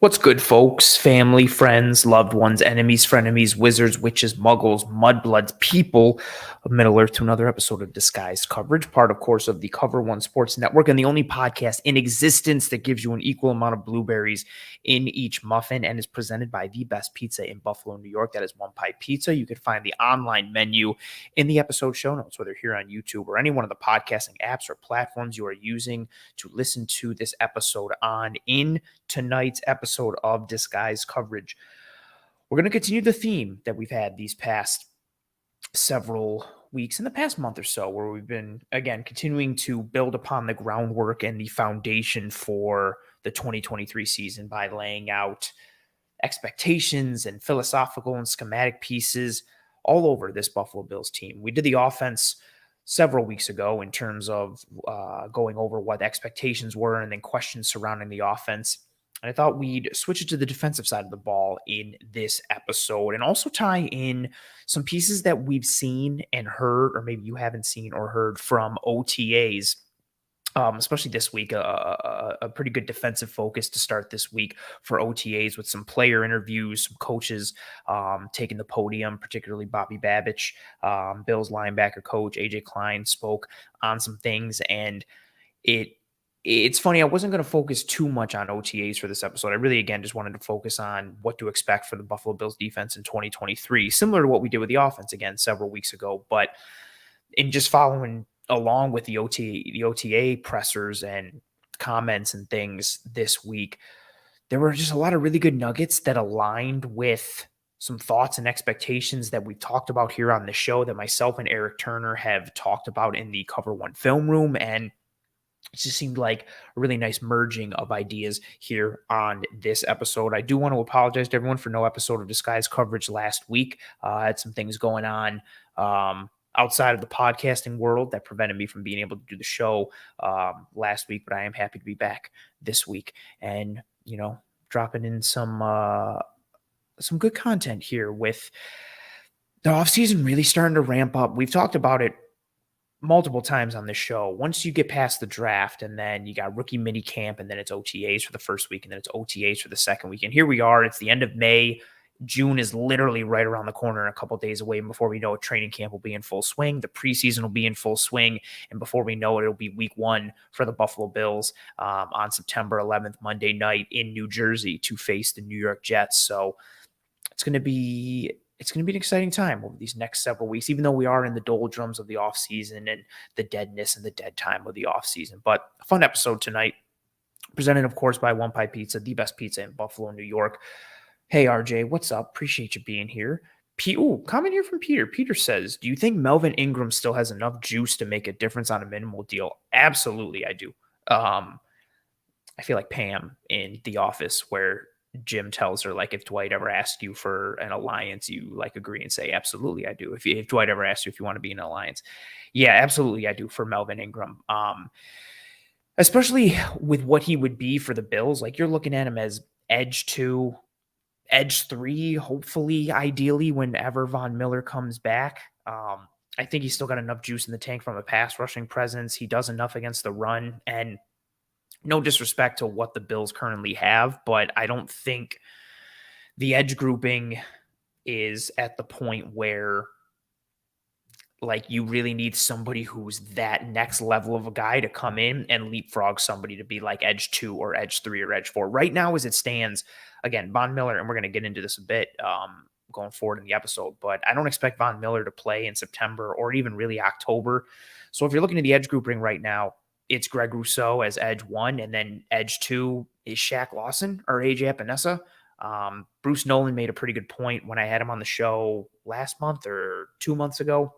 What's good, folks? Family, friends, loved ones, enemies, frenemies, wizards, witches, muggles, mudbloods, people of Middle Earth to another episode of Disguised Coverage, part, of course, of the Cover One Sports Network and the only podcast in existence that gives you an equal amount of blueberries in each muffin and is presented by the best pizza in Buffalo, New York. That is One Pie Pizza. You can find the online menu in the episode show notes, whether here on YouTube or any one of the podcasting apps or platforms you are using to listen to this episode on. In tonight's episode of Disguised Coverage, we're going to continue the theme that we've had these past several weeks, in the past month or so, where we've been, again, continuing to build upon the groundwork and the foundation for the 2023 season by laying out expectations and philosophical and schematic pieces all over this Buffalo Bills team. We did the offense several weeks ago in terms of going over what expectations were and then questions surrounding the offense. And I thought we'd switch it to the defensive side of the ball in this episode and also tie in some pieces that we've seen and heard, or maybe you haven't seen or heard from OTAs, especially this week. A pretty good defensive focus to start this week for OTAs with some player interviews, some coaches taking the podium, particularly Bobby Babich, Bills linebacker coach AJ Klein spoke on some things, and it's funny, I wasn't going to focus too much on OTAs for this episode. I really, again, just wanted to focus on what to expect for the Buffalo Bills defense in 2023, similar to what we did with the offense, again, several weeks ago. But in just following along with the OTA pressers and comments and things this week, there were just a lot of really good nuggets that aligned with some thoughts and expectations that we've talked about here on the show, that myself and Eric Turner have talked about in the Cover One film room, and it just seemed like a really nice merging of ideas here on this episode. I do want to apologize to everyone for no episode of Disguised Coverage last week. I had some things going on outside of the podcasting world that prevented me from being able to do the show last week, but I am happy to be back this week and, dropping in some good content here with the offseason really starting to ramp up. We've talked about it multiple times on this show. Once you get past the draft, and then you got rookie mini camp, and then it's OTAs for the first week, and then it's OTAs for the second week. And here we are. It's the end of May. June is literally right around the corner, a couple of days away. And before we know it, training camp will be in full swing. The preseason will be in full swing. And before we know it, it'll be week one for the Buffalo Bills on September 11th, Monday night in New Jersey to face the New York Jets. So it's going to be an exciting time over these next several weeks, even though we are in the doldrums of the offseason and the deadness and the dead time of the offseason. But a fun episode tonight, presented, of course, by One Pie Pizza, the best pizza in Buffalo, New York. Hey, RJ, what's up? Appreciate you being here. Comment here from Peter. Peter says, do you think Melvin Ingram still has enough juice to make a difference on a minimal deal? Absolutely, I do. I feel like Pam in The Office, where Jim tells her, like, if Dwight ever asks you for an alliance, you agree and say, absolutely, I do. If Dwight ever asks you if you want to be in an alliance, yeah, absolutely, I do for Melvin Ingram. Especially with what he would be for the Bills. Like, you're looking at him as edge 2, edge 3, hopefully, ideally, whenever Von Miller comes back. I think he's still got enough juice in the tank from a pass rushing presence. He does enough against the run, and no disrespect to what the Bills currently have, but I don't think the edge grouping is at the point where, like, you really need somebody who's that next level of a guy to come in and leapfrog somebody to be like edge 2 or edge 3 or edge 4. Right now, as it stands, again, Von Miller, and we're going to get into this a bit going forward in the episode, but I don't expect Von Miller to play in September or even really October. So if you're looking at the edge grouping right now, it's Greg Rousseau as edge 1, and then edge 2 is Shaq Lawson or AJ Epinesa. Bruce Nolan made a pretty good point when I had him on the show last month or 2 months ago,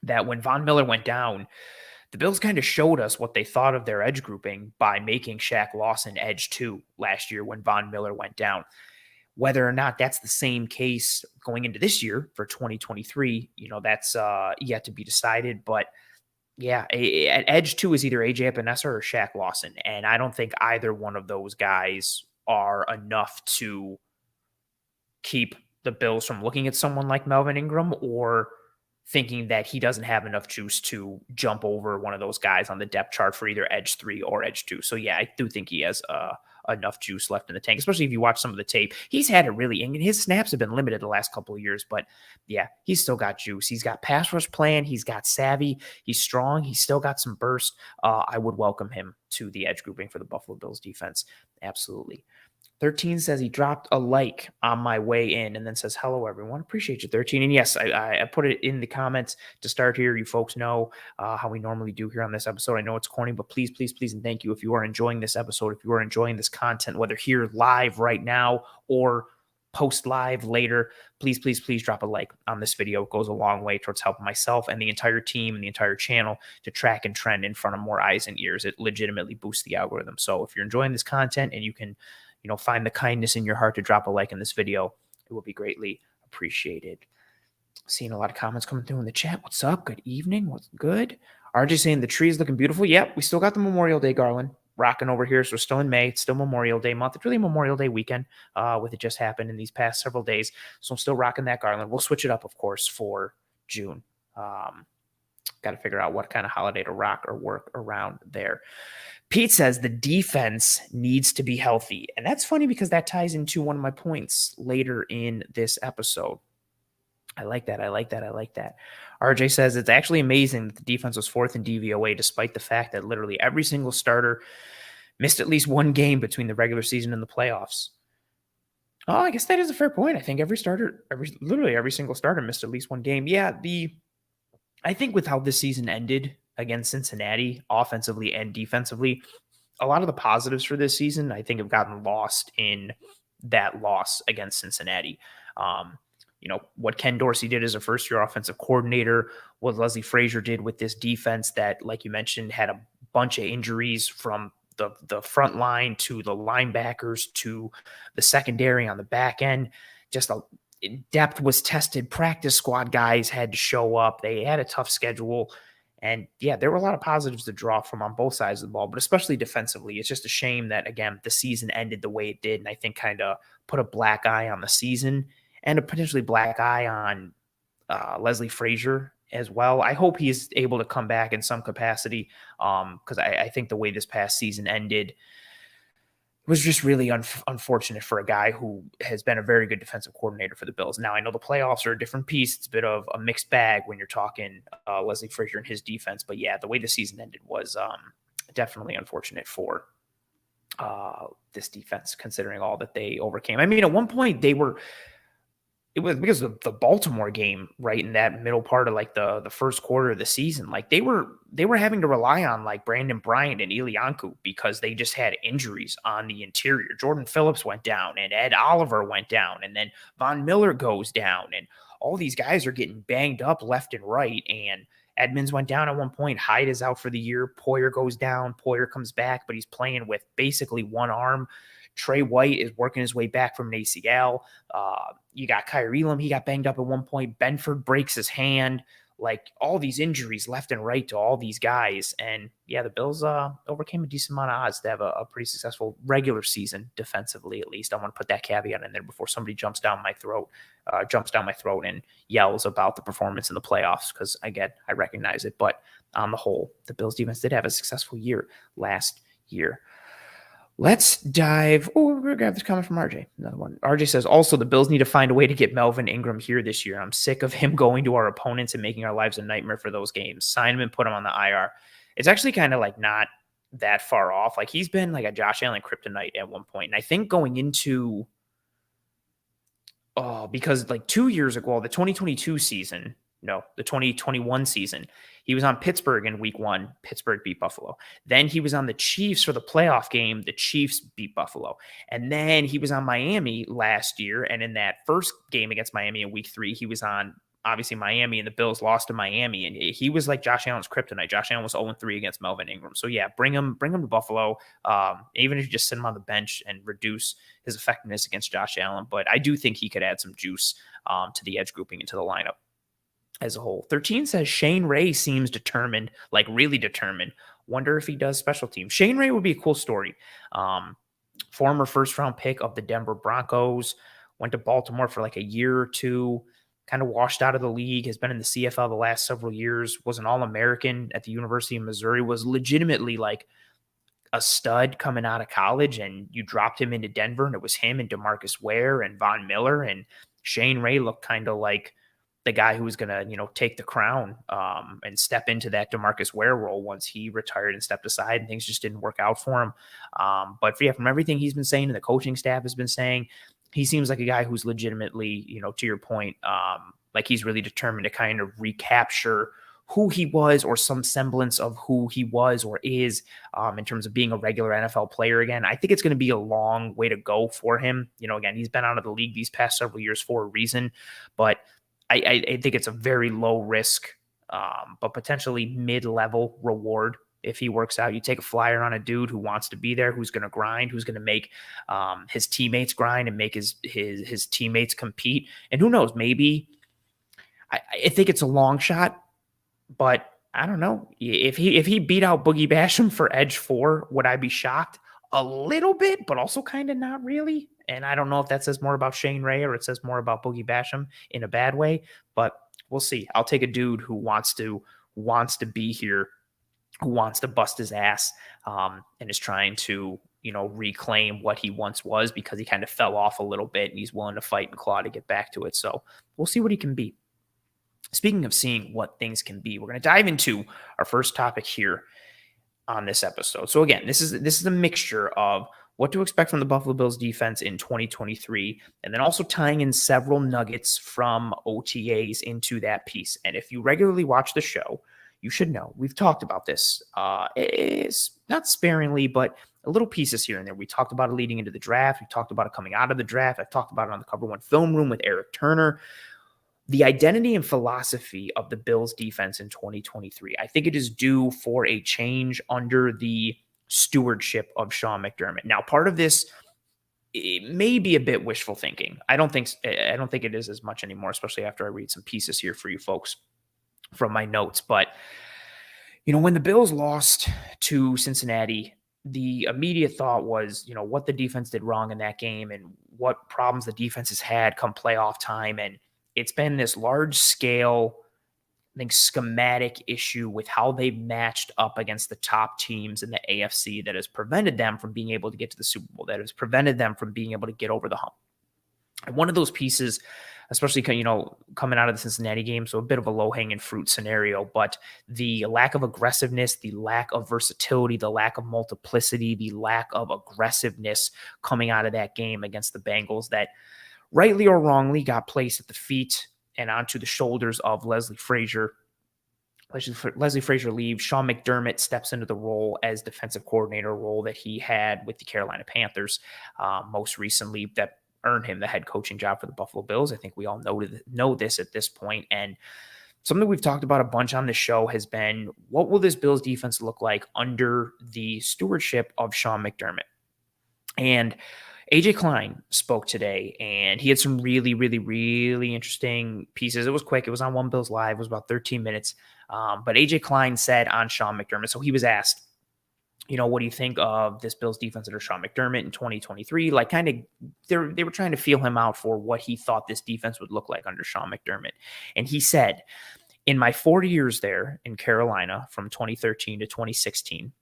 that when Von Miller went down, the Bills kind of showed us what they thought of their edge grouping by making Shaq Lawson edge 2 last year when Von Miller went down. Whether or not that's the same case going into this year for 2023, that's yet to be decided. But yeah, at edge 2 is either AJ Epinesa or Shaq Lawson. And I don't think either one of those guys are enough to keep the Bills from looking at someone like Melvin Ingram or thinking that he doesn't have enough juice to jump over one of those guys on the depth chart for either edge 3 or edge 2. So yeah, I do think he has a enough juice left in the tank, especially if you watch some of the tape. He's had it really, and his snaps have been limited the last couple of years, but yeah, he's still got juice. He's got pass rush plan. He's got savvy. He's strong. He's still got some burst. I would welcome him to the edge grouping for the Buffalo Bills defense. Absolutely. 13 says he dropped a like on my way in and then says, hello, everyone. Appreciate you, 13. And yes, I put it in the comments to start here. You folks know how we normally do here on this episode. I know it's corny, but please, please, please, and thank you. If you are enjoying this episode, if you are enjoying this content, whether here live right now or post live later, please, please, please drop a like on this video. It goes a long way towards helping myself and the entire team and the entire channel to track and trend in front of more eyes and ears. It legitimately boosts the algorithm. So if you're enjoying this content and you can find the kindness in your heart to drop a like in this video, it will be greatly appreciated. Seeing a lot of comments coming through in the chat. What's up? Good evening. What's good? RJ saying the tree is looking beautiful. Yep, we still got the Memorial Day garland rocking over here. So we're still in May. It's still Memorial Day month. It's really Memorial Day weekend with it just happened in these past several days. So I'm still rocking that garland. We'll switch it up, of course, for June. Got to figure out what kind of holiday to rock or work around there. Pete says the defense needs to be healthy. And that's funny because that ties into one of my points later in this episode. I like that. RJ says it's actually amazing that the defense was fourth in DVOA, despite the fact that literally every single starter missed at least one game between the regular season and the playoffs. Oh, I guess that is a fair point. I think every single starter missed at least one game. Yeah, I think with how this season ended against Cincinnati, offensively and defensively, a lot of the positives for this season, I think, have gotten lost in that loss against Cincinnati. What Ken Dorsey did as a first-year offensive coordinator, what Leslie Frazier did with this defense that, like you mentioned, had a bunch of injuries from the front line to the linebackers to the secondary on the back end. Just depth was tested. Practice squad guys had to show up. They had a tough schedule. And yeah, there were a lot of positives to draw from on both sides of the ball, but especially defensively. It's just a shame that, again, the season ended the way it did. And I think kind of put a black eye on the season and a potentially black eye on Leslie Frazier as well. I hope he's able to come back in some capacity because I think the way this past season ended was just really unfortunate for a guy who has been a very good defensive coordinator for the Bills. Now, I know the playoffs are a different piece. It's a bit of a mixed bag when you're talking Leslie Frazier and his defense. But yeah, the way the season ended was definitely unfortunate for this defense, considering all that they overcame. I mean, at one point it was because of the Baltimore game, right in that middle part of like the first quarter of the season. Like they were having to rely on like Brandon Bryant and Ilianku because they just had injuries on the interior. Jordan Phillips went down and Ed Oliver went down and then Von Miller goes down and all these guys are getting banged up left and right. And Edmonds went down at one point. Hyde is out for the year. Poyer goes down. Poyer comes back, but he's playing with basically one arm. Trey White is working his way back from an ACL. You got Kyrie Elam. He got banged up at one point. Benford breaks his hand. Like all these injuries left and right to all these guys. And yeah, the Bills overcame a decent amount of odds to have a pretty successful regular season defensively, at least. I want to put that caveat in there before somebody jumps down my throat and yells about the performance in the playoffs. Because again, I recognize it. But on the whole, the Bills defense did have a successful year last year. Let's dive. Oh, we're going to grab this comment from RJ. Another one. RJ says, also, the Bills need to find a way to get Melvin Ingram here this year. I'm sick of him going to our opponents and making our lives a nightmare for those games. Sign him and put him on the IR. It's actually kind of like not that far off. Like he's been like a Josh Allen kryptonite at one point. And I think going into, because like 2 years ago, the 2022 season, no, the 2021 season, he was on Pittsburgh in week 1. Pittsburgh beat Buffalo. Then he was on the Chiefs for the playoff game. The Chiefs beat Buffalo. And then he was on Miami last year. And in that first game against Miami in week 3, he was on obviously Miami, and the Bills lost to Miami. And he was like Josh Allen's kryptonite. Josh Allen was 0-3 against Melvin Ingram. So yeah, bring him to Buffalo. Even if you just sit him on the bench and reduce his effectiveness against Josh Allen. But I do think he could add some juice to the edge grouping into the lineup as a whole. 13 says Shane Ray seems determined, like really determined. Wonder if he does special teams. Shane Ray would be a cool story. Former first-round pick of the Denver Broncos, went to Baltimore for like a year or two, kind of washed out of the league, has been in the CFL the last several years, was an All-American at the University of Missouri, was legitimately like a stud coming out of college, and you dropped him into Denver, and it was him and DeMarcus Ware and Von Miller, and Shane Ray looked kind of like the guy who was going to, take the crown and step into that DeMarcus Ware role once he retired and stepped aside, and things just didn't work out for him. But yeah, from everything he's been saying and the coaching staff has been saying, he seems like a guy who's legitimately, to your point, like he's really determined to kind of recapture who he was, or some semblance of who he was or is, in terms of being a regular NFL player again. I think it's going to be a long way to go for him. Again, he's been out of the league these past several years for a reason, but I think it's a very low risk, but potentially mid-level reward if he works out. You take a flyer on a dude who wants to be there, who's going to grind, who's going to make his teammates grind and make his teammates compete. And who knows, maybe I think it's a long shot, but I don't know. If he beat out Boogie Basham for Edge 4, would I be shocked? A little bit, but also kind of not really. And I don't know if that says more about Shane Ray or it says more about Boogie Basham in a bad way, but we'll see. I'll take a dude who wants to be here, who wants to bust his ass, and is trying to, reclaim what he once was, because he kind of fell off a little bit and he's willing to fight and claw to get back to it. So we'll see what he can be. Speaking of seeing what things can be, we're going to dive into our first topic here on this episode. So again, this is a mixture of what to expect from the Buffalo Bills defense in 2023, and then also tying in several nuggets from OTAs into that piece. And if you regularly watch the show, you should know we've talked about this. It's not sparingly, but a little pieces here and there. We talked about it leading into the draft. We talked about it coming out of the draft. I've talked about it on the Cover One Film Room with Eric Turner. The identity and philosophy of the Bills defense in 2023, I think it is due for a change under the stewardship of Sean McDermott. Now, part of this, it may be a bit wishful thinking. I don't think it is as much anymore, especially after I read some pieces here for you folks from my notes. But, when the Bills lost to Cincinnati, the immediate thought was, what the defense did wrong in that game and what problems the defense has had come playoff time. And it's been this large scale, I think, schematic issue with how they've matched up against the top teams in the AFC that has prevented them from being able to get to the Super Bowl, that has prevented them from being able to get over the hump. And one of those pieces, especially, coming out of the Cincinnati game, so a bit of a low-hanging fruit scenario, but the lack of aggressiveness, the lack of versatility, the lack of multiplicity, the lack of aggressiveness coming out of that game against the Bengals that, rightly or wrongly, got placed at the feet and onto the shoulders of Leslie Frazier. Leslie Frazier leaves. Sean McDermott steps into the role as defensive coordinator, role that he had with the Carolina Panthers most recently, that earned him the head coaching job for the Buffalo Bills. I think we all know this at this point. And something we've talked about a bunch on the show has been, what will this Bills defense look like under the stewardship of Sean McDermott? And AJ Klein spoke today, and he had some really, really, really interesting pieces. It was quick. It was on One Bills Live. It was about 13 minutes. But AJ Klein said on Sean McDermott, so he was asked, what do you think of this Bills defense under Sean McDermott in 2023? Like, kind of, they were trying to feel him out for what he thought this defense would look like under Sean McDermott. And he said, in my 4 years there in Carolina from 2013 to 2016,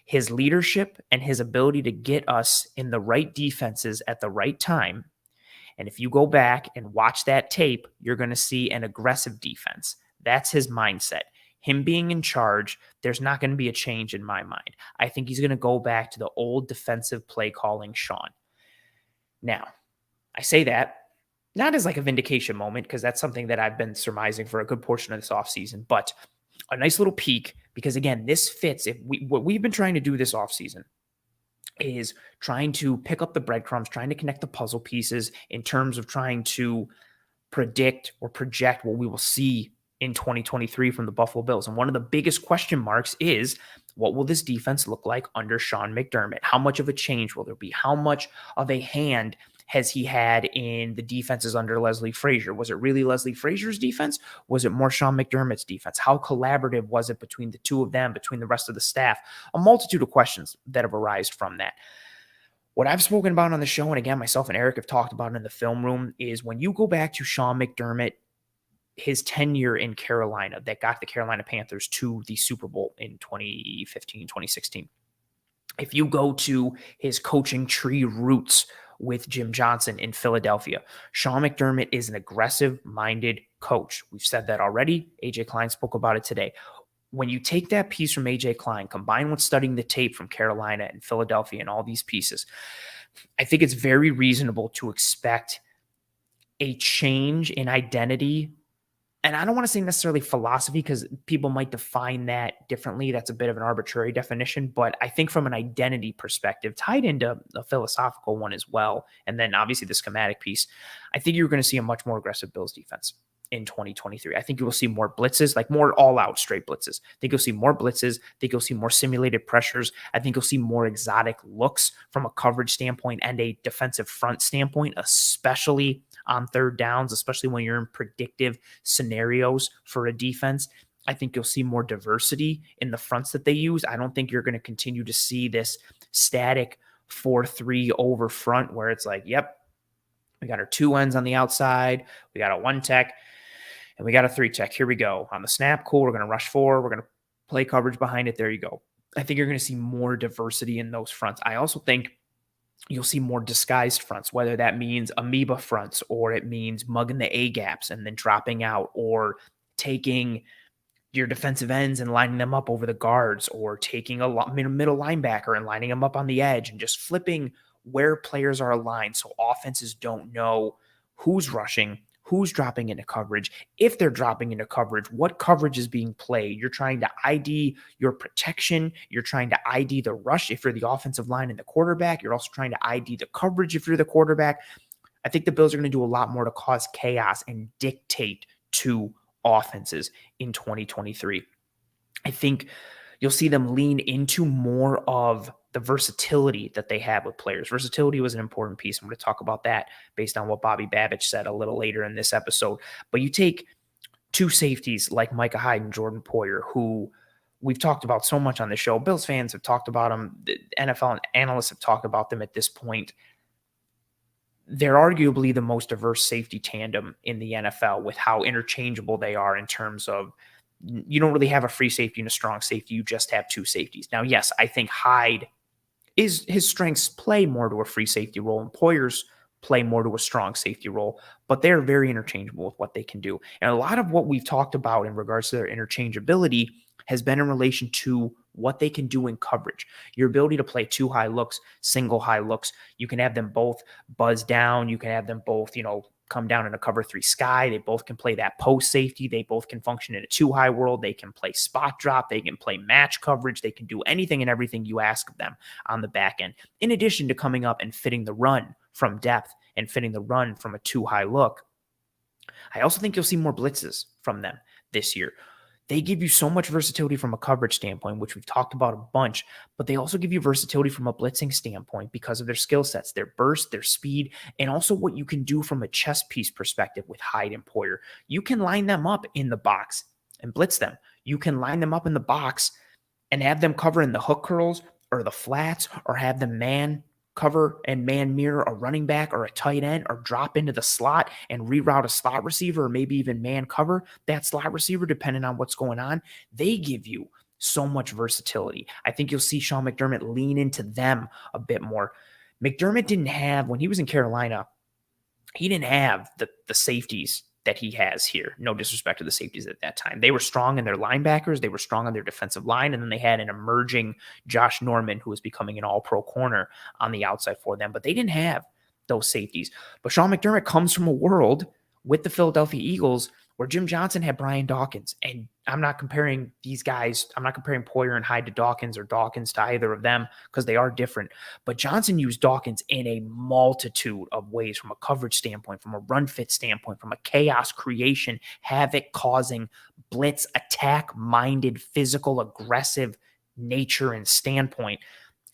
his leadership and his ability to get us in the right defenses at the right time. And if you go back and watch that tape, you're going to see an aggressive defense. That's his mindset. Him being in charge, there's not going to be a change in my mind. I think he's going to go back to the old defensive play calling Sean. Now, I say that not as like a vindication moment, because that's something that I've been surmising for a good portion of this offseason, but a nice little peek, because again, this fits. What we've been trying to do this offseason is trying to pick up the breadcrumbs, trying to connect the puzzle pieces in terms of trying to predict or project what we will see in 2023 from the Buffalo Bills. And one of the biggest question marks is, what will this defense look like under Sean McDermott? How much of a change will there be? How much of a hand has he had in the defenses under Leslie Frazier? Was it really Leslie Frazier's defense? Was it more Sean McDermott's defense? How collaborative was it between the two of them, between the rest of the staff? A multitude of questions that have arisen from that. What I've spoken about on the show, and again, myself and Eric have talked about it in the film room, is when you go back to Sean McDermott, his tenure in Carolina that got the Carolina Panthers to the Super Bowl in 2015, 2016. If you go to his coaching tree roots with Jim Johnson in Philadelphia, Sean McDermott is an aggressive-minded coach. We've said that already. AJ Klein spoke about it today. When you take that piece from AJ Klein, combined with studying the tape from Carolina and Philadelphia and all these pieces, I think it's very reasonable to expect a change in identity. And I don't want to say necessarily philosophy because people might define that differently. That's a bit of an arbitrary definition. But I think from an identity perspective, tied into a philosophical one as well, and then obviously the schematic piece, I think you're going to see a much more aggressive Bills defense in 2023. I think you will see more blitzes, like more all-out straight blitzes. I think you'll see more blitzes. I think you'll see more simulated pressures. I think you'll see more exotic looks from a coverage standpoint and a defensive front standpoint, especially on third downs, especially when you're in predictive scenarios for a defense. I think you'll see more diversity in the fronts that they use. I don't think you're going to continue to see this static 4-3 over front where it's like, yep, we got our two ends on the outside, we got a one tech, and we got a three tech. Here we go. On the snap, cool, we're going to rush four, we're going to play coverage behind it. There you go. I think you're going to see more diversity in those fronts. I also think you'll see more disguised fronts, whether that means amoeba fronts or it means mugging the A gaps and then dropping out, or taking your defensive ends and lining them up over the guards, or taking a middle linebacker and lining them up on the edge and just flipping where players are aligned so offenses don't know who's rushing, who's dropping into coverage. If they're dropping into coverage, what coverage is being played? You're trying to ID your protection. You're trying to ID the rush if you're the offensive line and the quarterback. You're also trying to ID the coverage if you're the quarterback. I think the Bills are going to do a lot more to cause chaos and dictate to offenses in 2023. I think you'll see them lean into more of the versatility that they have with players. Versatility was an important piece. I'm going to talk about that based on what Bobby Babich said a little later in this episode. But you take two safeties like Micah Hyde and Jordan Poyer, who we've talked about so much on the show. Bills fans have talked about them. The NFL analysts have talked about them at this point. They're arguably the most diverse safety tandem in the NFL with how interchangeable they are in terms of you don't really have a free safety and a strong safety. You just have two safeties. Now, yes, I think Hyde his strengths play more to a free safety role and Poyer's play more to a strong safety role, but they're very interchangeable with what they can do. And a lot of what we've talked about in regards to their interchangeability has been in relation to what they can do in coverage. Your ability to play two high looks, single high looks. You can have them both buzz down. You can have them both, come down in a cover three sky. They both can play that post safety. They both can function in a two high world. They can play spot drop. They can play match coverage. They can do anything and everything you ask of them on the back end, in addition to coming up and fitting the run from depth and fitting the run from a two high look. I also think you'll see more blitzes from them this year. They give you so much versatility from a coverage standpoint, which we've talked about a bunch, but they also give you versatility from a blitzing standpoint because of their skill sets, their burst, their speed, and also what you can do from a chess piece perspective with Hyde and Poyer. You can line them up in the box and blitz them. You can line them up in the box and have them cover in the hook curls or the flats, or have them man cover and man mirror a running back or a tight end, or drop into the slot and reroute a slot receiver, or maybe even man cover that slot receiver, depending on what's going on. They give you so much versatility. I think you'll see Sean McDermott lean into them a bit more. McDermott didn't have, when he was in Carolina, he didn't have the safeties that he has here. No disrespect to the safeties at that time. They were strong in their linebackers. They were strong on their defensive line. And then they had an emerging Josh Norman who was becoming an all-pro corner on the outside for them. But they didn't have those safeties. But Sean McDermott comes from a world with the Philadelphia Eagles where Jim Johnson had Brian Dawkins. And I'm not comparing these guys. I'm not comparing Poyer and Hyde to Dawkins or Dawkins to either of them because they are different. But Johnson used Dawkins in a multitude of ways, from a coverage standpoint, from a run fit standpoint, from a chaos creation, havoc causing, blitz, attack minded, physical, aggressive nature and standpoint.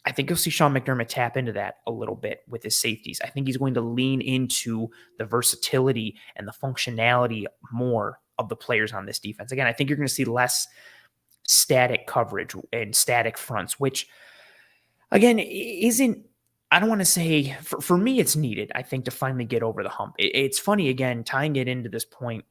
I think you'll see Sean McDermott tap into that a little bit with his safeties. I think he's going to lean into the versatility and the functionality more of the players on this defense. Again, I think you're going to see less static coverage and static fronts, which, again, isn't, I don't want to say, for me, it's needed, I think, to finally get over the hump. It's funny, again, tying it into this point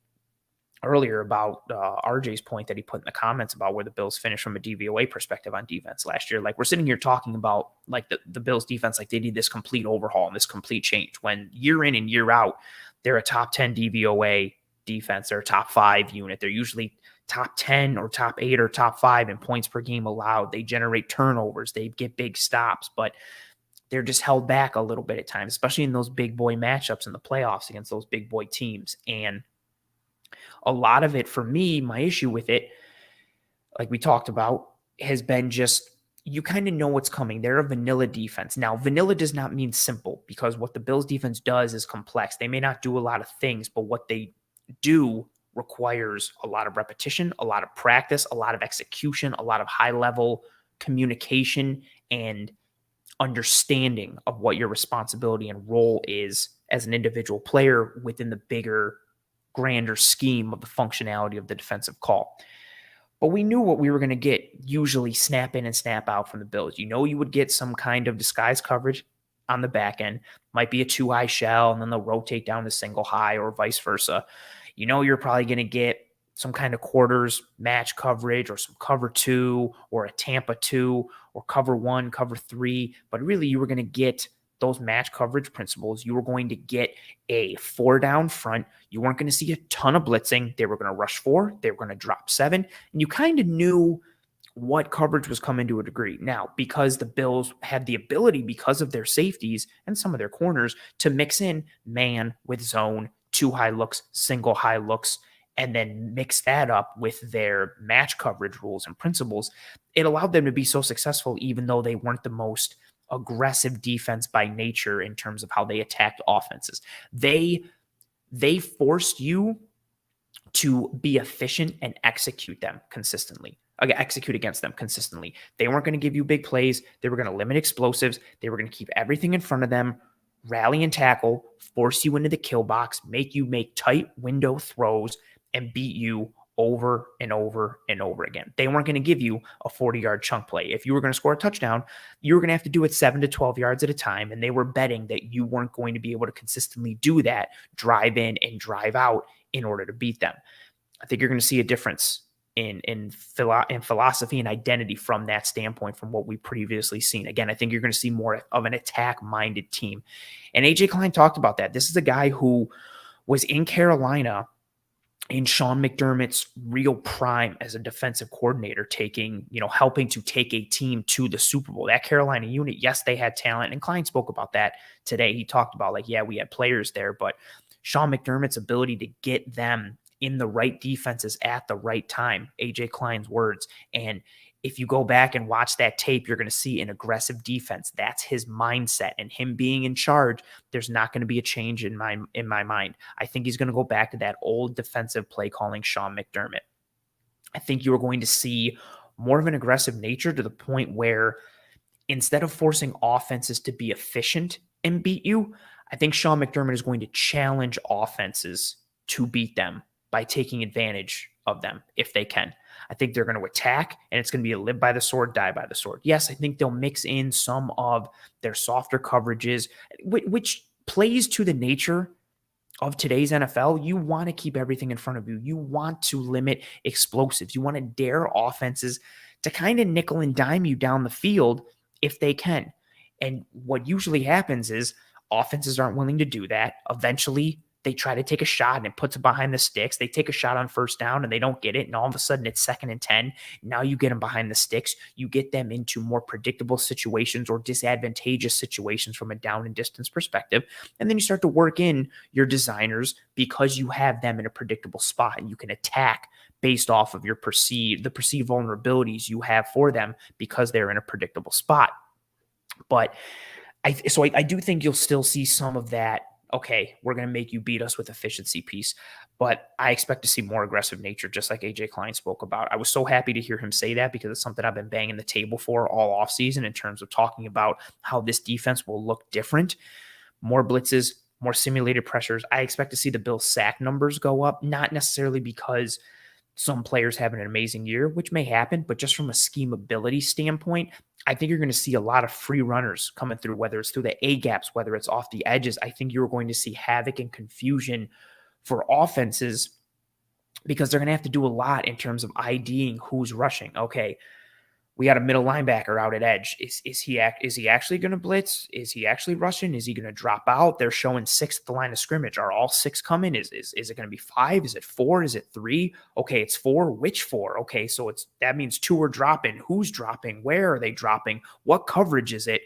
earlier about RJ's point that he put in the comments about where the Bills finished from a DVOA perspective on defense last year. Like, we're sitting here talking about like the Bills defense, like they need this complete overhaul and this complete change, when year in and year out, they're a top 10 DVOA defense. They're a top 5 unit. They're usually top 10 or top 8 or top 5 in points per game allowed. They generate turnovers. They get big stops, but they're just held back a little bit at times, especially in those big boy matchups in the playoffs against those big boy teams. And a lot of it for me, my issue with it, like we talked about, has been just you kind of know what's coming. They're a vanilla defense. Now, vanilla does not mean simple, because what the Bills defense does is complex. They may not do a lot of things, but what they do requires a lot of repetition, a lot of practice, a lot of execution, a lot of high level communication and understanding of what your responsibility and role is as an individual player within the bigger, grander scheme of the functionality of the defensive call. But we knew what we were going to get, usually snap in and snap out from the Bills. You know, you would get some kind of disguise coverage on the back end, might be a 2-high shell, and then they'll rotate down to single high or vice versa. You know, you're probably going to get some kind of quarters match coverage or some cover 2 or a Tampa 2 or cover 1, cover 3. But really, you were going to get those match coverage principles. You were going to get a 4 down front. You weren't going to see a ton of blitzing. They were going to rush 4. They were going to drop 7. And you kind of knew what coverage was coming to a degree. Now, because the Bills had the ability, because of their safeties and some of their corners, to mix in man with zone, 2 high looks, single high looks, and then mix that up with their match coverage rules and principles, it allowed them to be so successful, even though they weren't the most aggressive defense by nature in terms of how they attacked offenses. They forced you to be efficient and execute against them consistently. They weren't going to give you big plays. They were going to limit explosives. They were going to keep everything in front of them, rally and tackle, force you into the kill box, make you make tight window throws, and beat you over and over and over again. They weren't going to give you a 40-yard chunk play. If you were going to score a touchdown, you were going to have to do it 7 to 12 yards at a time, and they were betting that you weren't going to be able to consistently do that, drive in and drive out, in order to beat them. I think you're going to see a difference in philosophy and identity from that standpoint from what we've previously seen. Again, I think you're going to see more of an attack-minded team. And A.J. Klein talked about that. This is a guy who was in Carolina in Sean McDermott's real prime as a defensive coordinator, helping to take a team to the Super Bowl. That Carolina unit, yes, they had talent, and Klein spoke about that today. He talked about, we had players there, but Sean McDermott's ability to get them in the right defenses at the right time, A.J. Klein's words. And if you go back and watch that tape, you're going to see an aggressive defense. That's his mindset, and him being in charge, there's not going to be a change in my mind. I think he's going to go back to that old defensive play calling Sean McDermott. I think you are going to see more of an aggressive nature, to the point where instead of forcing offenses to be efficient and beat you, I think Sean McDermott is going to challenge offenses to beat them by taking advantage of them if they can. I think they're going to attack, and it's going to be a live by the sword, die by the sword. Yes, I think they'll mix in some of their softer coverages, which plays to the nature of today's NFL. You want to keep everything in front of you. You want to limit explosives. You want to dare offenses to kind of nickel and dime you down the field if they can. And what usually happens is offenses aren't willing to do that. Eventually, they try to take a shot and it puts it behind the sticks. They take a shot on first down and they don't get it. And all of a sudden it's 2nd and 10. Now you get them behind the sticks. You get them into more predictable situations or disadvantageous situations from a down and distance perspective. And then you start to work in your designers because you have them in a predictable spot, and you can attack based off of the perceived vulnerabilities you have for them because they're in a predictable spot. But I do think you'll still see some of that. Okay, we're going to make you beat us with efficiency piece. But I expect to see more aggressive nature, just like A.J. Klein spoke about. I was so happy to hear him say that, because it's something I've been banging the table for all offseason in terms of talking about how this defense will look different. More blitzes, more simulated pressures. I expect to see the Bills' sack numbers go up, not necessarily because some players having an amazing year, which may happen, but just from a schemability standpoint, I think you're going to see a lot of free runners coming through, whether it's through the A-gaps, whether it's off the edges. I think you're going to see havoc and confusion for offenses because they're going to have to do a lot in terms of IDing who's rushing. Okay, we got a middle linebacker out at edge. Is he actually going to blitz? Is he actually rushing? Is he going to drop out? They're showing 6 at the line of scrimmage. Are all 6 coming? Is it going to be 5? Is it 4? Is it 3? Okay, it's 4. Which 4? Okay, so that means 2 are dropping. Who's dropping? Where are they dropping? What coverage is it?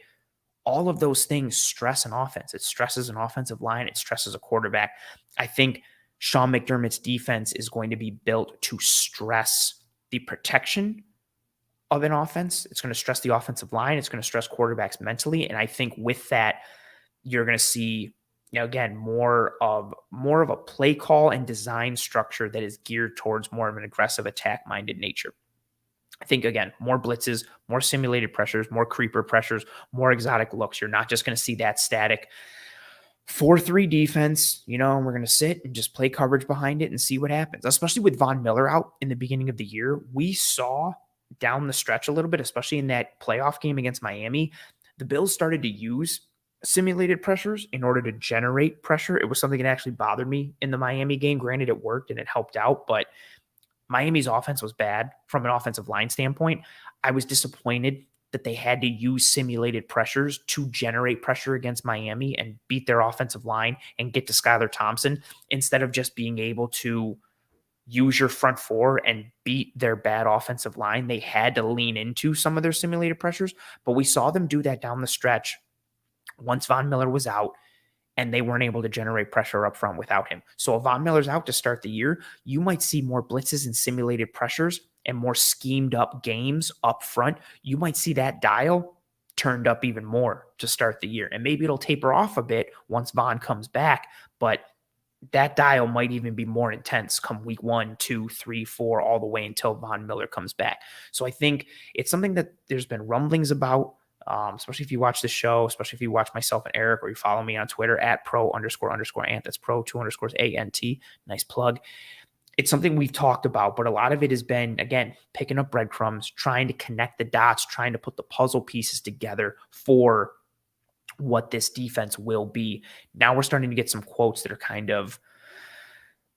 All of those things stress an offense. It stresses an offensive line. It stresses a quarterback. I think Sean McDermott's defense is going to be built to stress the protection of an offense. It's going to stress the offensive line. It's going to stress quarterbacks mentally. And I think with that, you're going to see, again, more of a play call and design structure that is geared towards more of an aggressive attack-minded nature. I think, again, more blitzes, more simulated pressures, more creeper pressures, more exotic looks. You're not just going to see that static 4-3 defense, and we're going to sit and just play coverage behind it and see what happens. Especially with Von Miller out in the beginning of the year, we saw down the stretch a little bit, especially in that playoff game against Miami, the Bills started to use simulated pressures in order to generate pressure. It was something that actually bothered me in the Miami game. Granted, it worked and it helped out, but Miami's offense was bad from an offensive line standpoint. I was disappointed that they had to use simulated pressures to generate pressure against Miami and beat their offensive line and get to Skylar Thompson instead of just being able to use your front four and beat their bad offensive line. They had to lean into some of their simulated pressures, but we saw them do that down the stretch once Von Miller was out, and they weren't able to generate pressure up front without him. So if Von Miller's out to start the year, you might see more blitzes and simulated pressures and more schemed up games up front. You might see that dial turned up even more to start the year. And maybe it'll taper off a bit once Von comes back, but that dial might even be more intense come week 1, 2, 3, 4, all the way until Von Miller comes back. So I think it's something that there's been rumblings about, especially if you watch the show, especially if you watch myself and Eric, or you follow me on Twitter at pro__ant. That's pro 2 underscores ANT. Nice plug. It's something we've talked about, but a lot of it has been, again, picking up breadcrumbs, trying to connect the dots, trying to put the puzzle pieces together for what this defense will be. Now we're starting to get some quotes that are kind of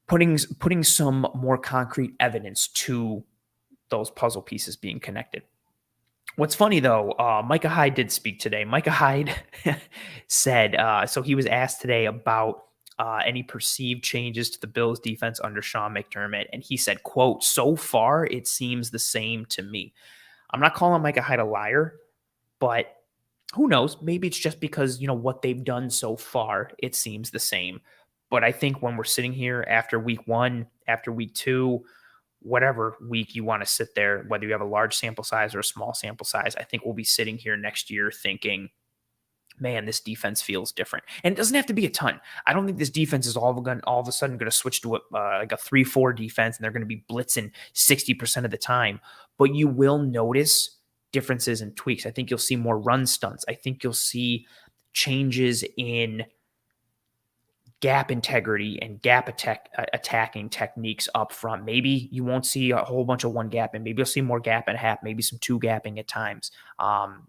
putting some more concrete evidence to those puzzle pieces being connected. What's funny, though, Micah Hyde did speak today. Micah Hyde said, so he was asked today about any perceived changes to the Bills defense under Sean McDermott, and he said, quote, "So far, it seems the same to me." I'm not calling Micah Hyde a liar, but who knows? Maybe it's just because, what they've done so far, it seems the same. But I think when we're sitting here after week 1, after week 2, whatever week you want to sit there, whether you have a large sample size or a small sample size, I think we'll be sitting here next year thinking, man, this defense feels different. And it doesn't have to be a ton. I don't think this defense is all of a sudden going to switch to like a 3-4 defense and they're going to be blitzing 60% of the time. But you will notice differences and tweaks. I think you'll see more run stunts. I think you'll see changes in gap integrity and gap attacking techniques up front. Maybe you won't see a whole bunch of one gap, and maybe you'll see more gap and a half, maybe some 2 gapping at times,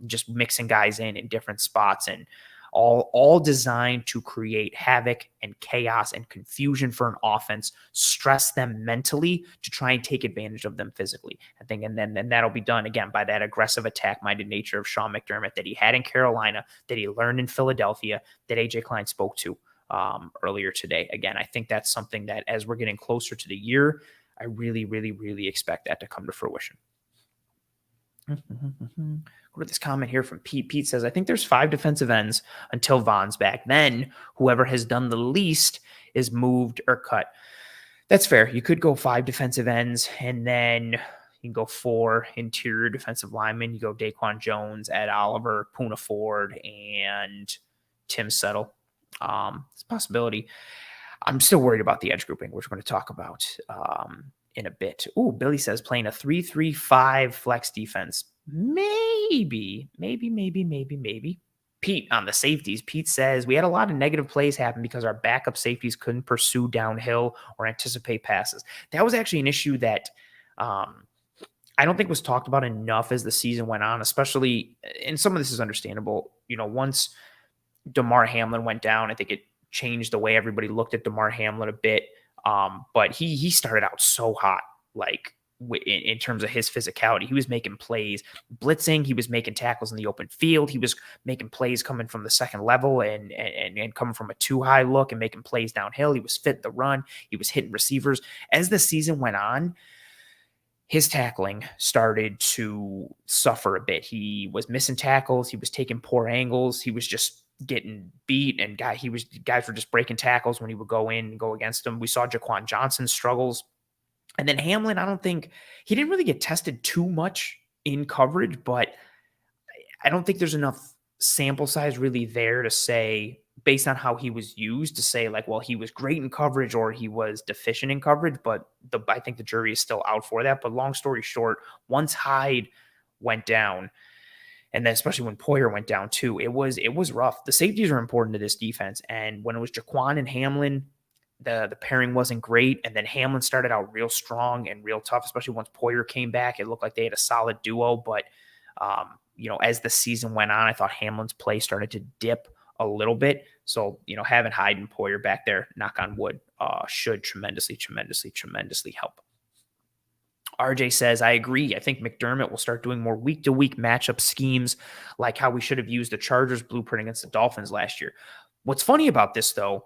just mixing guys in different spots, and all designed to create havoc and chaos and confusion for an offense, stress them mentally to try and take advantage of them physically. I think, and then that'll be done again by that aggressive attack-minded nature of Sean McDermott that he had in Carolina, that he learned in Philadelphia, that AJ Klein spoke to earlier today. Again, I think that's something that as we're getting closer to the year, I really, really, really expect that to come to fruition. Go to this comment here from Pete. Pete says, I think there's 5 defensive ends until Von's back. Then whoever has done the least is moved or cut. That's fair. You could go 5 defensive ends, and then you can go 4 interior defensive linemen. You go Daquan Jones, Ed Oliver, Poona Ford, and Tim Settle. It's a possibility. I'm still worried about the edge grouping, which we're going to talk about in a bit. Ooh, Billy says playing a 3-3-5 flex defense. Maybe. Pete on the safeties. Pete says we had a lot of negative plays happen because our backup safeties couldn't pursue downhill or anticipate passes. That was actually an issue that I don't think was talked about enough as the season went on, especially, and some of this is understandable. Once DeMar Hamlin went down, I think it changed the way everybody looked at DeMar Hamlin a bit. But he started out so hot, like in terms of his physicality. He was making plays, blitzing. He was making tackles in the open field. He was making plays coming from the second level and coming from a too high look and making plays downhill. He was fit the run. He was hitting receivers. As the season went on, his tackling started to suffer a bit. He was missing tackles. He was taking poor angles. He was just getting beat, and guys were just breaking tackles when he would go in and go against them. We saw Jaquan Johnson's struggles. And then Hamlin, I don't think he didn't really get tested too much in coverage, but I don't think there's enough sample size really there to say, based on how he was used, to say like, well, he was great in coverage or he was deficient in coverage. But I think the jury is still out for that. But long story short, once Hyde went down, and then especially when Poyer went down too, it was rough. The safeties are important to this defense. And when it was Jaquan and Hamlin, the pairing wasn't great. And then Hamlin started out real strong and real tough, especially once Poyer came back. It looked like they had a solid duo. But, as the season went on, I thought Hamlin's play started to dip a little bit. So, having Hyde and Poyer back there, knock on wood, should tremendously help. RJ says, I agree. I think McDermott will start doing more week-to-week matchup schemes like how we should have used the Chargers blueprint against the Dolphins last year. What's funny about this, though,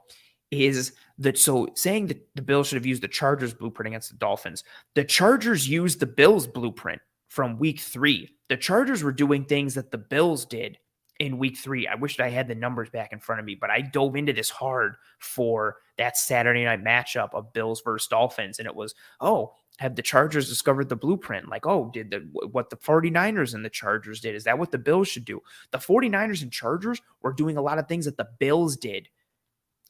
is that saying that the Bills should have used the Chargers blueprint against the Dolphins, the Chargers used the Bills blueprint from week 3. The Chargers were doing things that the Bills did in week 3. I wish I had the numbers back in front of me, but I dove into this hard for that Saturday night matchup of Bills versus Dolphins. And it was, have the Chargers discovered the blueprint? Like, did what the 49ers and the Chargers did? Is that what the Bills should do? The 49ers and Chargers were doing a lot of things that the Bills did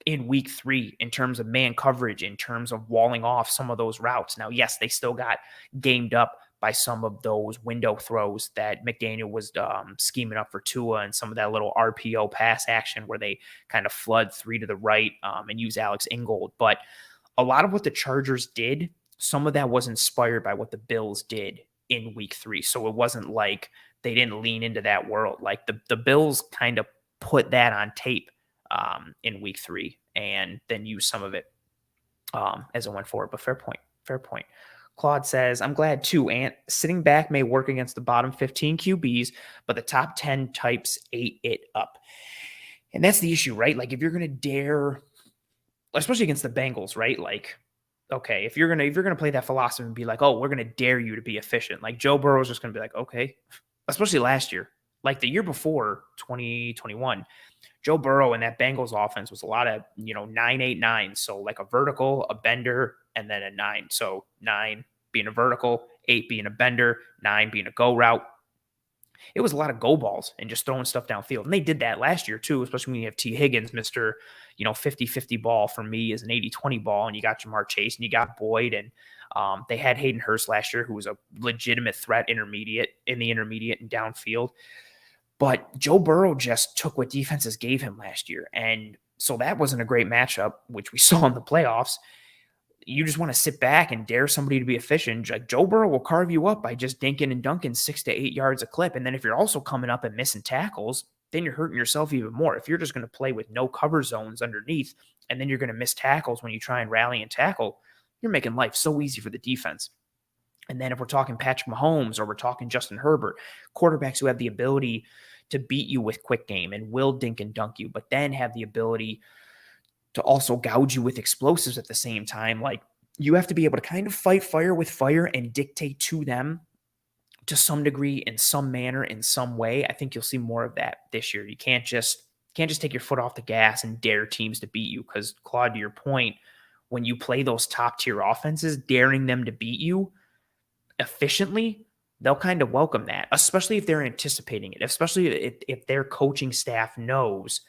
in week 3 in terms of man coverage, in terms of walling off some of those routes. Now, yes, they still got gamed up by some of those window throws that McDaniel was scheming up for Tua, and some of that little RPO pass action where they kind of flood 3 to the right and use Alex Ingold. But a lot of what the Chargers did, some of that was inspired by what the Bills did in week 3. So it wasn't like they didn't lean into that world. Like the Bills kind of put that on tape in week 3 and then use some of it as it went forward. But fair point. Claude says, I'm glad too, Ant. Sitting back may work against the bottom 15 QBs, but the top 10 types ate it up. And that's the issue, right? Like if you're going to dare, especially against the Bengals, right? Like, okay, if you're going to play that philosophy and be like, we're going to dare you to be efficient. Like Joe Burrow is just going to be like, okay, especially last year, like the year before 2021, Joe Burrow and that Bengals offense was a lot of, 9-8-9. So like a vertical, a bender, and then a 9. So 9 being a vertical, 8 being a bender, 9 being a go route. It was a lot of go balls and just throwing stuff downfield. And they did that last year too, especially when you have T. Higgins, Mr. 50-50 ball for me is an 80-20 ball. And you got Jamar Chase and you got Boyd. And they had Hayden Hurst last year, who was a legitimate threat in the intermediate and downfield. But Joe Burrow just took what defenses gave him last year. And so that wasn't a great matchup, which we saw in the playoffs. You just want to sit back and dare somebody to be efficient. Like Joe Burrow will carve you up by just dinking and dunking 6 to 8 yards a clip. And then if you're also coming up and missing tackles, then you're hurting yourself even more. If you're just going to play with no cover zones underneath, and then you're going to miss tackles when you try and rally and tackle, you're making life so easy for the defense. And then if we're talking Patrick Mahomes or we're talking Justin Herbert, quarterbacks who have the ability to beat you with quick game and will dink and dunk you, but then have the ability to also gouge you with explosives at the same time. Like you have to be able to kind of fight fire with fire and dictate to them to some degree, in some manner, in some way. I think you'll see more of that this year. You can't just take your foot off the gas and dare teams to beat you. Because Claude, to your point, when you play those top tier offenses, daring them to beat you efficiently, they'll kind of welcome that, especially if they're anticipating it, especially if their coaching staff knows,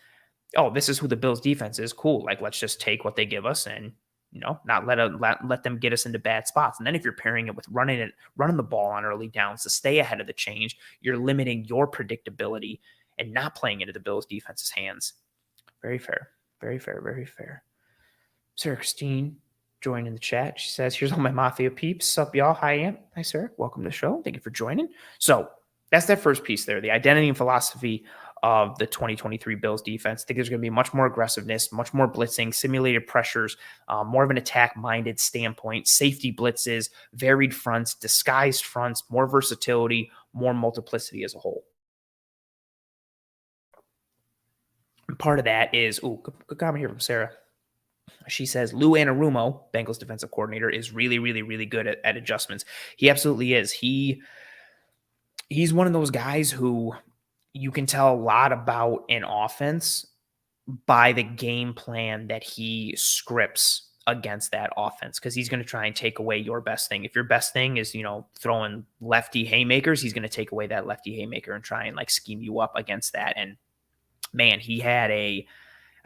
this is who the Bills defense is. Cool. Like, let's just take what they give us and, not let them get us into bad spots. And then if you're pairing it with running the ball on early downs to stay ahead of the change, you're limiting your predictability and not playing into the Bills defense's hands. Very fair. Very fair. Very fair. Sarah Christine joined in the chat. She says, here's all my Mafia peeps. Sup, y'all? Hi, Ant. Hi, Sarah. Welcome to the show. Thank you for joining. So that's that first piece there, the identity and philosophy of the 2023 Bills defense. I think there's going to be much more aggressiveness, much more blitzing, simulated pressures, more of an attack-minded standpoint, safety blitzes, varied fronts, disguised fronts, more versatility, more multiplicity as a whole. And part of that is, good comment here from Sarah. She says Lou Anarumo, Bengals defensive coordinator, is really, really, really good at adjustments. He absolutely is. He's one of those guys who you can tell a lot about an offense by the game plan that he scripts against that offense, because he's going to try and take away your best thing. If your best thing is, throwing lefty haymakers, he's going to take away that lefty haymaker and try and like scheme you up against that. And man, he had a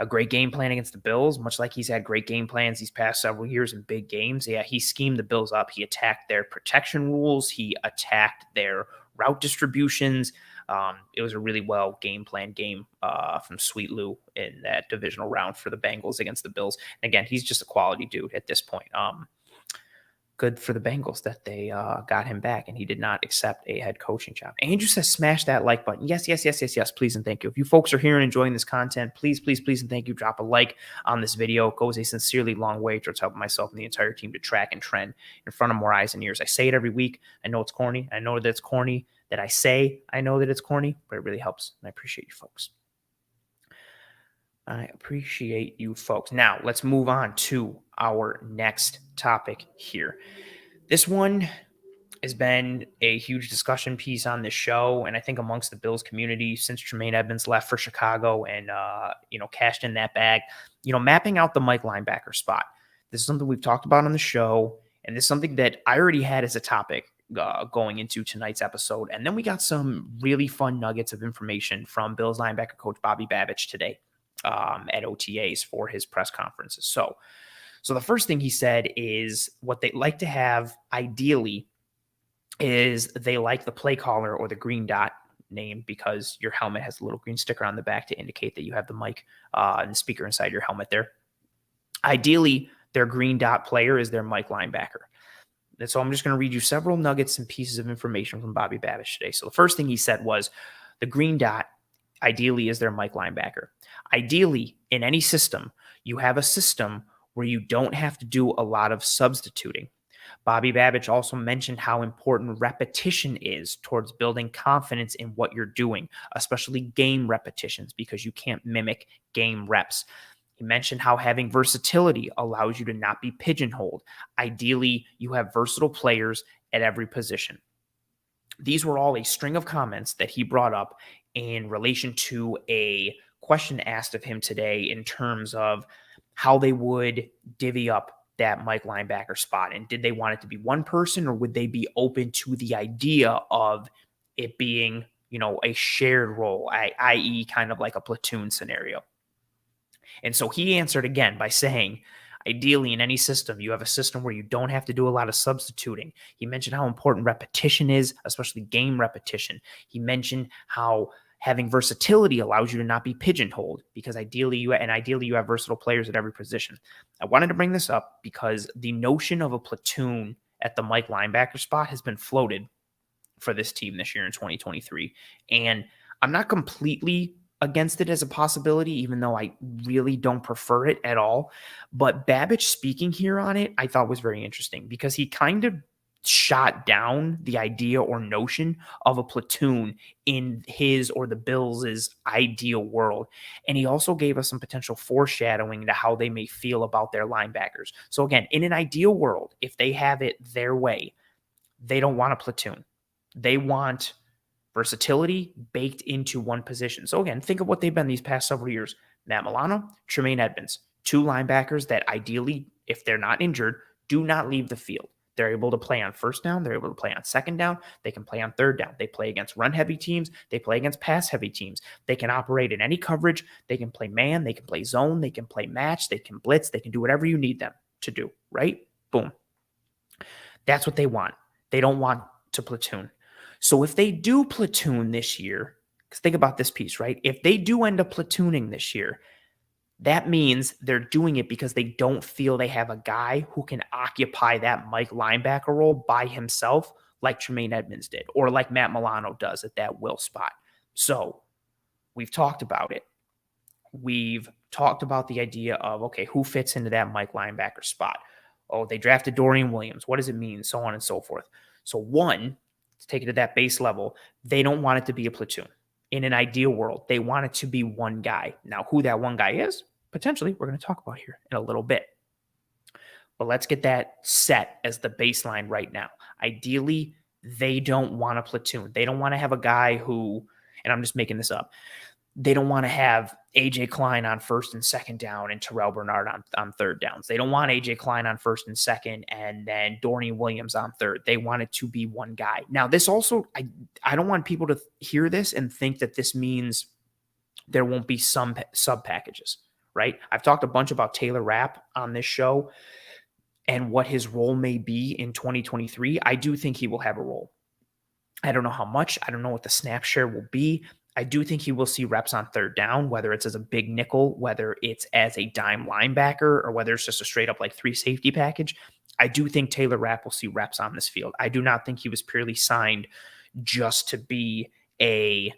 great game plan against the Bills, much like he's had great game plans these past several years in big games. Yeah, he schemed the Bills up. He attacked their protection rules. He attacked their route distributions. It was a really well game plan game from Sweet Lou in that divisional round for the Bengals against the Bills. And again, he's just a quality dude at this point. Good for the Bengals that they got him back and he did not accept a head coaching job. Andrew says, smash that like button. Yes, please and thank you. If you folks are here and enjoying this content, please and thank you. Drop a like on this video. It goes a sincerely long way towards helping myself and the entire team to track and trend in front of more eyes and ears. I say it every week. I know it's corny. I know that it's corny that I say I know that it's corny, but it really helps. And I appreciate you folks. Now, let's move on to our next topic here. This one has been a huge discussion piece on this show, and I think amongst the Bills community since Tremaine Edmunds left for Chicago and cashed in that bag. Mapping out the Mike linebacker spot. This is something we've talked about on the show, and this is something that I already had as a topic going into tonight's episode. And then we got some really fun nuggets of information from Bills linebacker coach Bobby Babich today at OTAs for his press conferences. So the first thing he said is what they like to have ideally is they like the play caller or the green dot name, because your helmet has a little green sticker on the back to indicate that you have the mic and the speaker inside your helmet there. Ideally, their green dot player is their Mike linebacker. And so I'm just going to read you several nuggets and pieces of information from Bobby Babich today. So the first thing he said was the green dot ideally is their Mike linebacker. Ideally, in any system, you have a system where you don't have to do a lot of substituting. Bobby Babich also mentioned how important repetition is towards building confidence in what you're doing, especially game repetitions, because you can't mimic game reps. He mentioned how having versatility allows you to not be pigeonholed. Ideally, you have versatile players at every position. These were all a string of comments that he brought up in relation to a question asked of him today in terms of how they would divvy up that Mike linebacker spot. And did they want it to be one person, or would they be open to the idea of it being, a shared role, i.e. kind of like a platoon scenario? And so he answered again by saying, ideally in any system, you have a system where you don't have to do a lot of substituting. He mentioned how important repetition is, especially game repetition. He mentioned how having versatility allows you to not be pigeonholed, because ideally you have versatile players at every position. I wanted to bring this up because the notion of a platoon at the Mike linebacker spot has been floated for this team this year in 2023. And I'm not completely against it as a possibility, even though I really don't prefer it at all. But Babich speaking here on it, I thought was very interesting, because he kind of shot down the idea or notion of a platoon in his or the Bills' ideal world. And he also gave us some potential foreshadowing to how they may feel about their linebackers. So again, in an ideal world, if they have it their way, they don't want a platoon. They want versatility baked into one position. So again, think of what they've been these past several years. Matt Milano, Tremaine Edmunds, two linebackers that ideally, if they're not injured, do not leave the field. They're able to play on first down. They're able to play on second down. They can play on third down. They play against run-heavy teams. They play against pass-heavy teams. They can operate in any coverage. They can play man. They can play zone. They can play match. They can blitz. They can do whatever you need them to do, right? Boom. That's what they want. They don't want to platoon. So if they do platoon this year, because think about this piece, right? If they do end up platooning this year, that means they're doing it because they don't feel they have a guy who can occupy that Mike linebacker role by himself, like Tremaine Edmunds did, or like Matt Milano does at that will spot. So We've talked about it. We've talked about the idea of, okay, who fits into that Mike linebacker spot? Oh, they drafted Dorian Williams. What does it mean? So on and so forth. So one, to take it to that base level, they don't want it to be a platoon. In an ideal world, they want it to be one guy. Now, who that one guy is, potentially, we're going to talk about here in a little bit. But let's get that set as the baseline right now. Ideally, they don't want a platoon. They don't want to have a guy who, and I'm just making this up, they don't want to have AJ Klein on first and second down and Terrell Bernard on third downs. They don't want AJ Klein on first and second and then Dorian Williams on third. They want it to be one guy. Now, this also, I don't want people to hear this and think that this means there won't be some sub packages, right? I've talked a bunch about Taylor Rapp on this show and what his role may be in 2023. I do think he will have a role. I don't know how much. I don't know what the snap share will be. I do think he will see reps on third down, whether it's as a big nickel, whether it's as a dime linebacker, or whether it's just a straight up like 3 safety package. I do think Taylor Rapp will see reps on this field. I do not think he was purely signed just to be a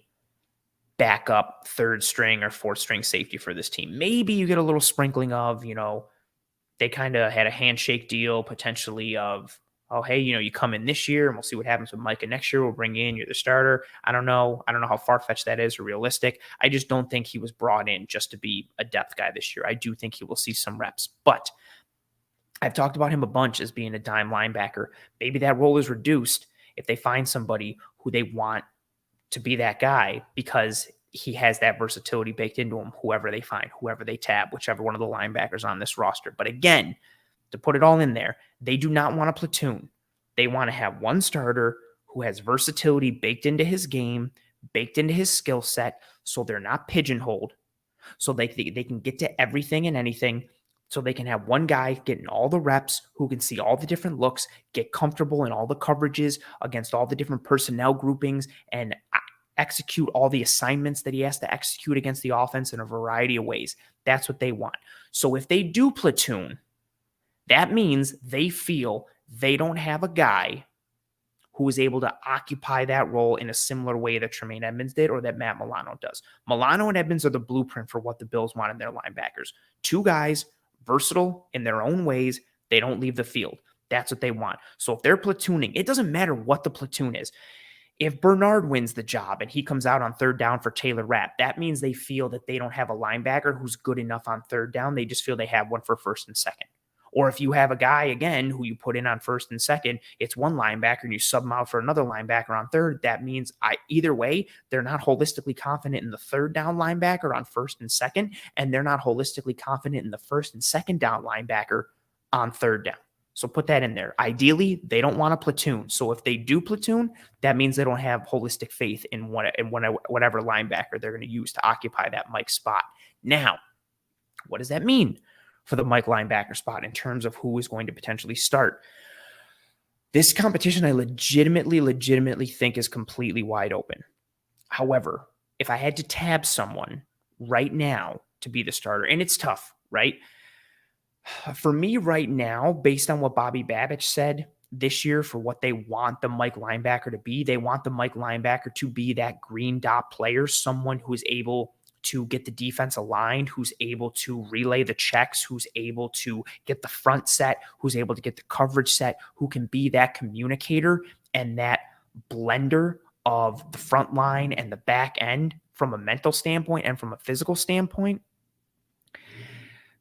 backup third string or fourth string safety for this team. Maybe you get a little sprinkling of, they kind of had a handshake deal potentially of, oh, hey, you come in this year and we'll see what happens with Micah next year. We'll bring you in. You're the starter. I don't know how far-fetched that is or realistic. I just don't think he was brought in just to be a depth guy this year. I do think he will see some reps, but I've talked about him a bunch as being a dime linebacker. Maybe that role is reduced if they find somebody who they want to be that guy because he has that versatility baked into him, whoever they find, whoever they tab, whichever one of the linebackers on this roster. But again, to put it all in there, they do not want a platoon. They want to have one starter who has versatility baked into his game, baked into his skill set, so they're not pigeonholed, so they can get to everything and anything, so they can have one guy getting all the reps who can see all the different looks, get comfortable in all the coverages against all the different personnel groupings, and execute all the assignments that he has to execute against the offense in a variety of ways. That's what they want. So if they do platoon, that means they feel they don't have a guy who is able to occupy that role in a similar way that Tremaine Edmonds did or that Matt Milano does. Milano and Edmonds are the blueprint for what the Bills want in their linebackers. 2 guys, versatile in their own ways. They don't leave the field. That's what they want. So if they're platooning, it doesn't matter what the platoon is. If Bernard wins the job and he comes out on third down for Taylor Rapp, that means they feel that they don't have a linebacker who's good enough on third down. They just feel they have one for first and second. Or if you have a guy, again, who you put in on first and second, it's one linebacker and you sub him out for another linebacker on third. That means either way, they're not holistically confident in the third down linebacker on first and second, and they're not holistically confident in the first and second down linebacker on third down. So put that in there. Ideally, they don't want a platoon. So if they do platoon, that means they don't have holistic faith in whatever linebacker they're going to use to occupy that Mike spot. Now, what does that mean for the Mike linebacker spot in terms of who is going to potentially start? This competition I legitimately think is completely wide open. However, if I had to tab someone right now to be the starter, and it's tough, right? For me right now, based on what Bobby Babich said this year for what they want the Mike linebacker to be, they want the Mike linebacker to be that green dot player, someone who is able to get the defense aligned, who's able to relay the checks, who's able to get the front set, who's able to get the coverage set, who can be that communicator and that blender of the front line and the back end from a mental standpoint and from a physical standpoint.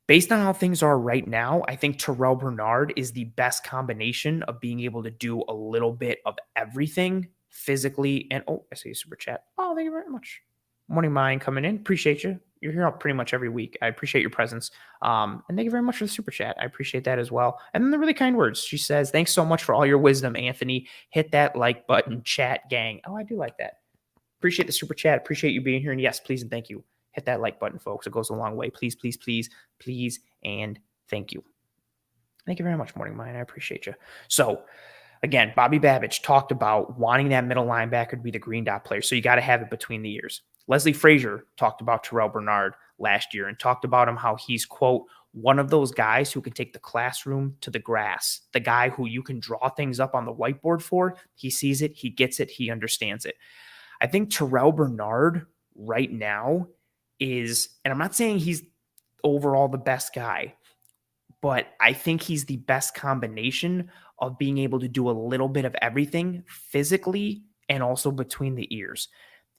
Based on how things are right now, I think Terrell Bernard is the best combination of being able to do a little bit of everything physically. And I see a super chat. Oh, thank you very much. Morning Mine coming in. Appreciate you. You're here pretty much every week. I appreciate your presence. And thank you very much for the super chat. I appreciate that as well. And then the really kind words. She says, thanks so much for all your wisdom, Anthony. Hit that like button, chat gang. Oh, I do like that. Appreciate the super chat. Appreciate you being here. And yes, please and thank you. Hit that like button, folks. It goes a long way. Please, please, please, please, and thank you. Thank you very much, Morning Mine. I appreciate you. So, again, Bobby Babich talked about wanting that middle linebacker to be the green dot player. So you got to have it between the ears. Leslie Frazier talked about Terrell Bernard last year and talked about him how he's, quote, one of those guys who can take the classroom to the grass, the guy who you can draw things up on the whiteboard for. He sees it, he gets it, he understands it. I think Terrell Bernard right now is, and I'm not saying he's overall the best guy, but I think he's the best combination of being able to do a little bit of everything physically and also between the ears.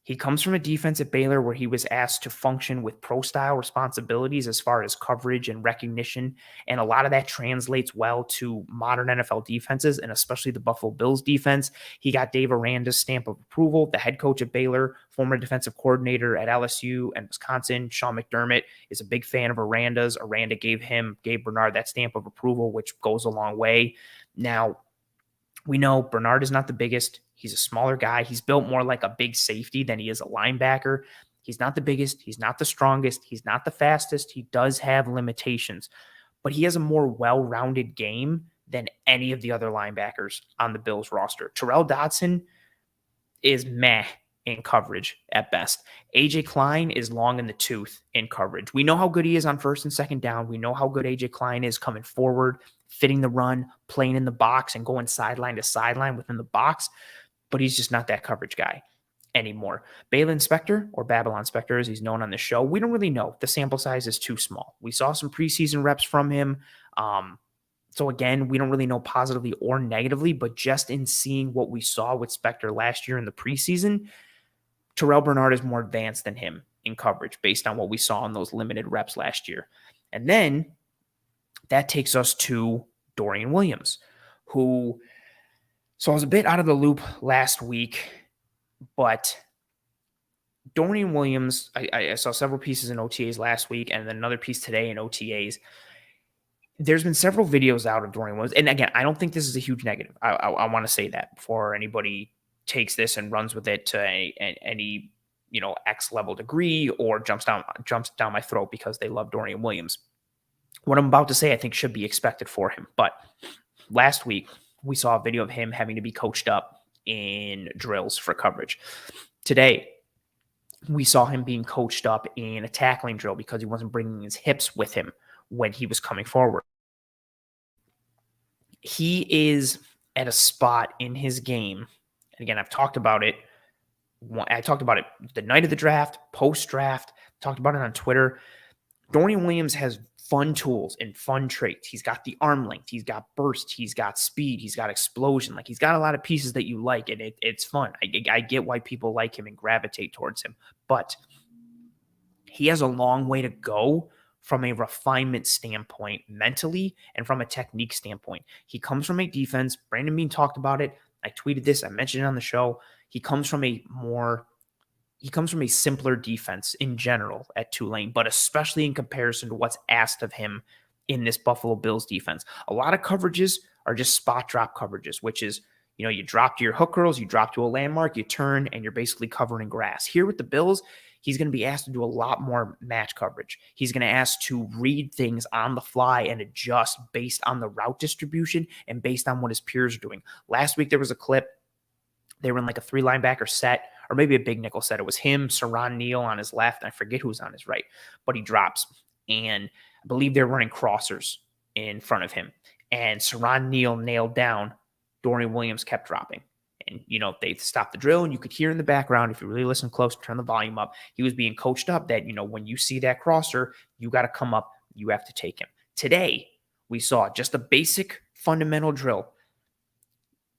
He comes from a defense at Baylor where he was asked to function with pro style responsibilities as far as coverage and recognition. And a lot of that translates well to modern NFL defenses and especially the Buffalo Bills defense. He got Dave Aranda's stamp of approval, the head coach at Baylor, former defensive coordinator at LSU and Wisconsin. Sean McDermott is a big fan of Aranda's. Aranda gave Bernard that stamp of approval, which goes a long way. Now, we know Bernard is not the biggest. He's a smaller guy. He's built more like a big safety than he is a linebacker. He's not the biggest. He's not the strongest. He's not the fastest. He does have limitations, but he has a more well-rounded game than any of the other linebackers on the Bills roster. Terrell Dodson is meh in coverage at best. AJ Klein is long in the tooth in coverage. We know how good he is on first and second down. We know how good AJ Klein is coming forward, fitting the run, playing in the box, and going sideline to sideline within the box, but he's just not that coverage guy anymore. Balin Spector, or Babylon Spector as he's known on the show, we don't really know. The sample size is too small. We saw some preseason reps from him. So again, we don't really know positively or negatively, but just in seeing what we saw with Spector last year in the preseason, Terrell Bernard is more advanced than him in coverage based on what we saw in those limited reps last year. And then that takes us to Dorian Williams, who, so I was a bit out of the loop last week, but Dorian Williams, I saw several pieces in OTAs last week and then another piece today in OTAs. There's been several videos out of Dorian Williams. And again, I don't think this is a huge negative. I want to say that before anybody takes this and runs with it to any X level degree or jumps down my throat because they love Dorian Williams. What I'm about to say, I think, should be expected for him. But last week, we saw a video of him having to be coached up in drills for coverage. Today, we saw him being coached up in a tackling drill because he wasn't bringing his hips with him when he was coming forward. He is at a spot in his game. And again, I've talked about it. I talked about it the night of the draft, post-draft, talked about it on Twitter. Dorian Williams has fun tools and fun traits. He's got the arm length. He's got burst. He's got speed. He's got explosion. Like, he's got a lot of pieces that you like, and it's fun. I get why people like him and gravitate towards him. But he has a long way to go from a refinement standpoint mentally and from a technique standpoint. He comes from a defense. Brandon Beane talked about it. I tweeted this. I mentioned it on the show. He comes from a simpler defense in general at Tulane, but especially in comparison to what's asked of him in this Buffalo Bills defense. A lot of coverages are just spot drop coverages, which is, you drop to your hook curls, you drop to a landmark, you turn, and you're basically covering grass. Here with the Bills, he's going to be asked to do a lot more match coverage. He's going to ask to read things on the fly and adjust based on the route distribution and based on what his peers are doing. Last week, there was a clip. They were in like a 3 linebacker set, or maybe a big nickel set. It was him, Saran Neal on his left, and I forget who's on his right, but he drops. And I believe they're running crossers in front of him. And Saran Neal nailed down. Dorian Williams kept dropping. And, they stopped the drill, and you could hear in the background, if you really listen close, turn the volume up, he was being coached up that, when you see that crosser, you got to come up, you have to take him. Today, we saw just a basic fundamental drill.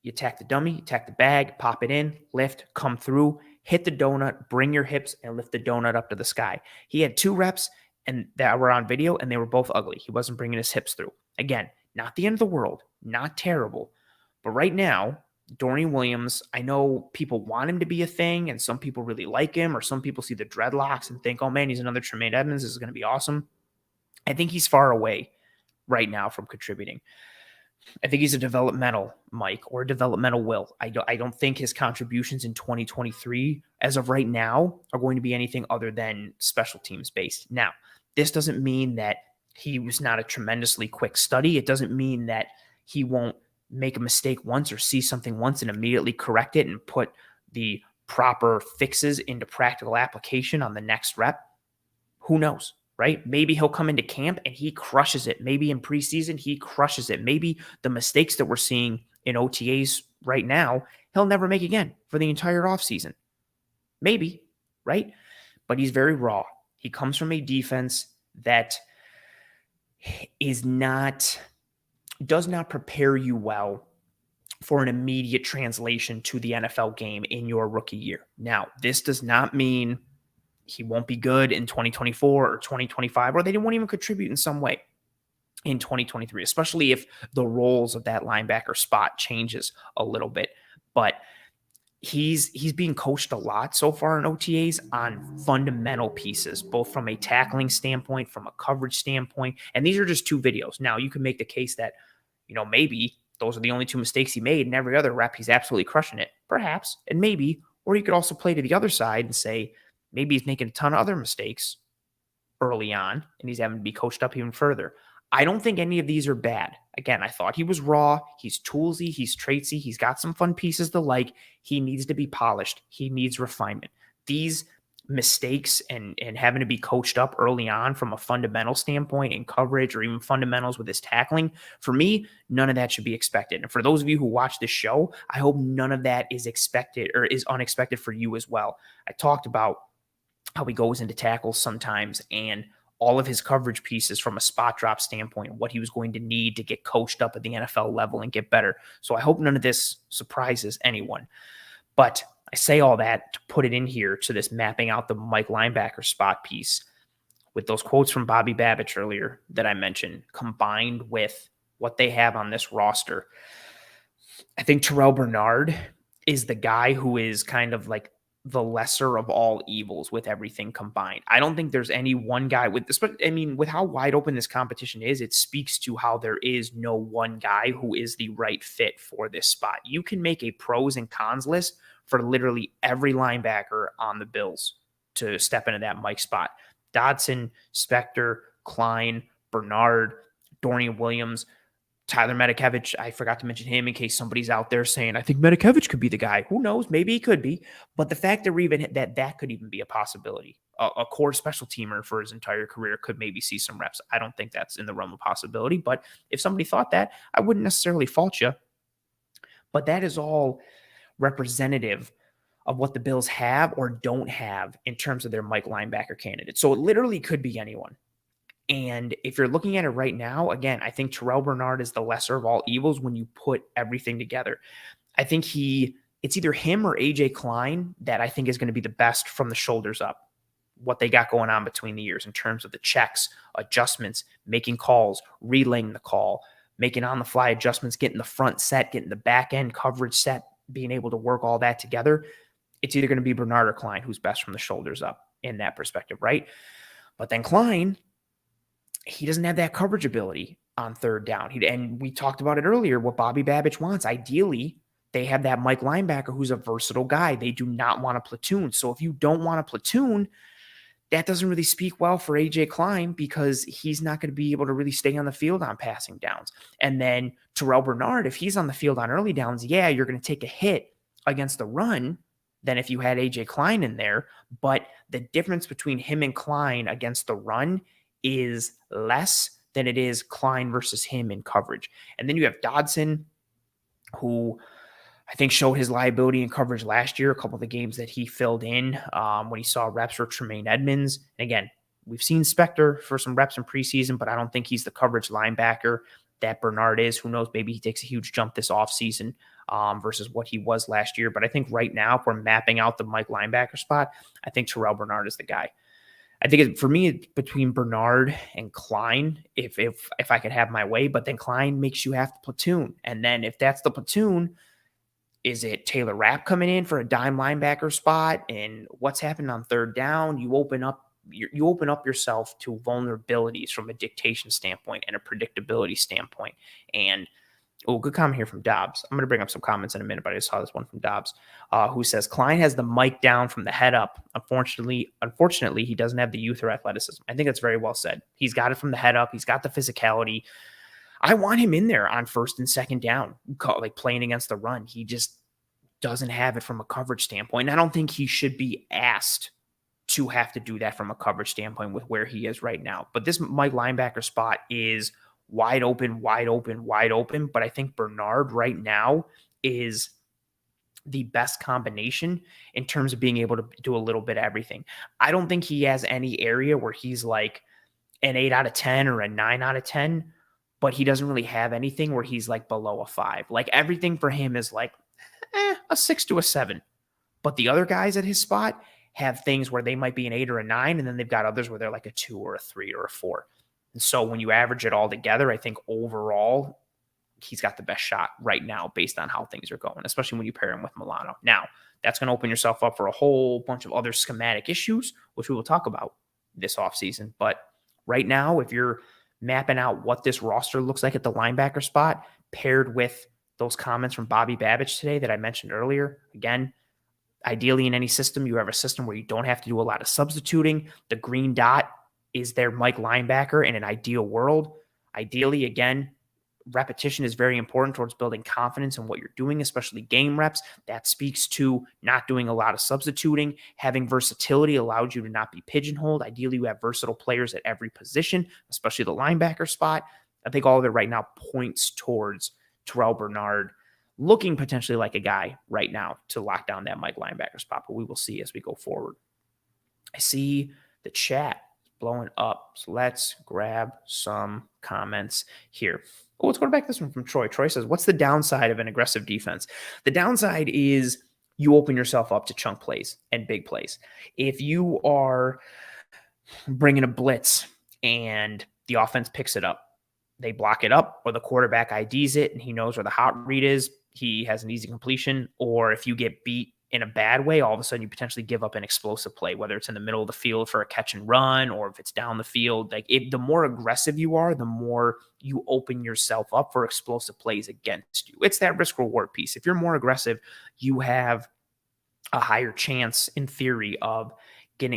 You attack the dummy, you attack the bag, pop it in, lift, come through, hit the donut, bring your hips, and lift the donut up to the sky. He had 2 reps and that were on video, and they were both ugly. He wasn't bringing his hips through. Again, not the end of the world, not terrible. But right now, Dorian Williams, I know people want him to be a thing, and some people really like him, or some people see the dreadlocks and think, oh man, he's another Tremaine Edmonds. This is going to be awesome. I think he's far away right now from contributing. I think he's a developmental Mike or a developmental Will. I don't think his contributions in 2023, as of right now, are going to be anything other than special teams based. Now, this doesn't mean that he was not a tremendously quick study. It doesn't mean that he won't make a mistake once or see something once and immediately correct it and put the proper fixes into practical application on the next rep. Who knows? Right? Maybe he'll come into camp and he crushes it. Maybe in preseason, he crushes it. Maybe the mistakes that we're seeing in OTAs right now, he'll never make again for the entire offseason. Maybe, right? but he's very raw. He comes from a defense that does not prepare you well for an immediate translation to the NFL game in your rookie year. Now, this does not mean he won't be good in 2024 or 2025, or they won't even contribute in some way in 2023, especially if the roles of that linebacker spot changes a little bit. But he's being coached a lot so far in OTAs on fundamental pieces, both from a tackling standpoint, from a coverage standpoint. And these are just 2 videos. Now, you can make the case that, maybe those are the only 2 mistakes he made, and every other rep he's absolutely crushing it. Perhaps, and maybe, or you could also play to the other side and say maybe he's making a ton of other mistakes early on, and he's having to be coached up even further. I don't think any of these are bad. Again, I thought he was raw. He's toolsy. He's traitsy. He's got some fun pieces to like. He needs to be polished. He needs refinement. These mistakes and having to be coached up early on from a fundamental standpoint in coverage or even fundamentals with his tackling, for me, none of that should be expected. And for those of you who watch this show, I hope none of that is expected or is unexpected for you as well. I talked about how he goes into tackles sometimes and all of his coverage pieces from a spot drop standpoint, what he was going to need to get coached up at the NFL level and get better. So I hope none of this surprises anyone. But I say all that to put it in here to this mapping out the Mike linebacker spot piece with those quotes from Bobby Babich earlier that I mentioned, combined with what they have on this roster. I think Terrell Bernard is the guy who is kind of like the lesser of all evils with everything combined. I don't think there's any one guy with this, but I mean, with how wide open this competition is, it speaks to how there is no one guy who is the right fit for this spot. You can make a pros and cons list for literally every linebacker on the Bills to step into that Mike spot. Dodson, Spector, Klein, Bernard, Dorian Williams, Tyler Medikevich, I forgot to mention him in case somebody's out there saying, I think Medikevich could be the guy. Who knows? Maybe he could be. But the fact that that could even be a possibility. A core special teamer for his entire career could maybe see some reps. I don't think that's in the realm of possibility. But if somebody thought that, I wouldn't necessarily fault you. But that is all representative of what the Bills have or don't have in terms of their Mike linebacker candidate. So it literally could be anyone. And if you're looking at it right now, again, I think Terrell Bernard is the lesser of all evils when you put everything together. I think it's either him or AJ Klein that I think is going to be the best from the shoulders up, what they got going on between the years in terms of the checks, adjustments, making calls, relaying the call, making on-the-fly adjustments, getting the front set, getting the back end coverage set, being able to work all that together. It's either going to be Bernard or Klein who's best from the shoulders up in that perspective, right? But then Klein, he doesn't have that coverage ability on third down. And we talked about it earlier, what Bobby Babich wants. Ideally, they have that Mike linebacker who's a versatile guy. They do not want a platoon. So if you don't want a platoon, that doesn't really speak well for AJ Klein because he's not going to be able to really stay on the field on passing downs. And then Terrell Bernard, if he's on the field on early downs, yeah, you're going to take a hit against the run than if you had AJ Klein in there. But the difference between him and Klein against the run is less than it is Klein versus him in coverage. And then you have Dodson, who I think showed his liability in coverage last year, a couple of the games that he filled in when he saw reps for Tremaine Edmonds. And again, we've seen Spector for some reps in preseason, but I don't think he's the coverage linebacker that Bernard is. Who knows? Maybe he takes a huge jump this offseason versus what he was last year. But I think right now, if we're mapping out the Mike linebacker spot, I think Terrell Bernard is the guy. I think for me, between Bernard and Klein, if I could have my way, but then Klein makes you have to platoon. And then if that's the platoon, is it Taylor Rapp coming in for a dime linebacker spot? And what's happened on third down? You open up yourself to vulnerabilities from a dictation standpoint and a predictability standpoint. And good comment here from Dobbs. I'm going to bring up some comments in a minute, but I just saw this one from Dobbs, who says Klein has the mic down from the head up. Unfortunately, he doesn't have the youth or athleticism. I think that's very well said. He's got it from the head up. He's got the physicality. I want him in there on first and second down, like playing against the run. He just doesn't have it from a coverage standpoint. And I don't think he should be asked to have to do that from a coverage standpoint with where he is right now. But this Mike linebacker spot is wide open. But I think Bernard right now is the best combination in terms of being able to do a little bit of everything. I don't think he has any area where he's like an 8 out of 10 or a 9 out of 10, but he doesn't really have anything where he's like below a 5. Like everything for him is like a 6 to a 7. But the other guys at his spot have things where they might be an 8 or a 9, and then they've got others where they're like a 2 or a 3 or a 4. And so when you average it all together, I think overall he's got the best shot right now based on how things are going, especially when you pair him with Milano. Now, that's going to open yourself up for a whole bunch of other schematic issues, which we will talk about this offseason. But right now, if you're mapping out what this roster looks like at the linebacker spot, paired with those comments from Bobby Babich today that I mentioned earlier, again, ideally in any system, you have a system where you don't have to do a lot of substituting. The green dot is their Mike linebacker in an ideal world. Ideally, again, repetition is very important towards building confidence in what you're doing, especially game reps. That speaks to not doing a lot of substituting. Having versatility allows you to not be pigeonholed. Ideally, you have versatile players at every position, especially the linebacker spot. I think all of it right now points towards Terrell Bernard looking potentially like a guy right now to lock down that Mike linebacker spot, but we will see as we go forward. I see the chat blowing up, so let's grab some comments here. Oh, let's go back to this one from Troy. Troy says, what's the downside of an aggressive defense? The downside is you open yourself up to chunk plays and big plays. If you are bringing a blitz and the offense picks it up, they block it up, or the quarterback IDs it and he knows where the hot read is, he has an easy completion. Or if you get beat in a bad way, all of a sudden you potentially give up an explosive play, whether it's in the middle of the field for a catch and run, or if it's down the field. Like the more aggressive you are, the more you open yourself up for explosive plays against you. It's that risk reward piece. If you're more aggressive, you have a higher chance in theory of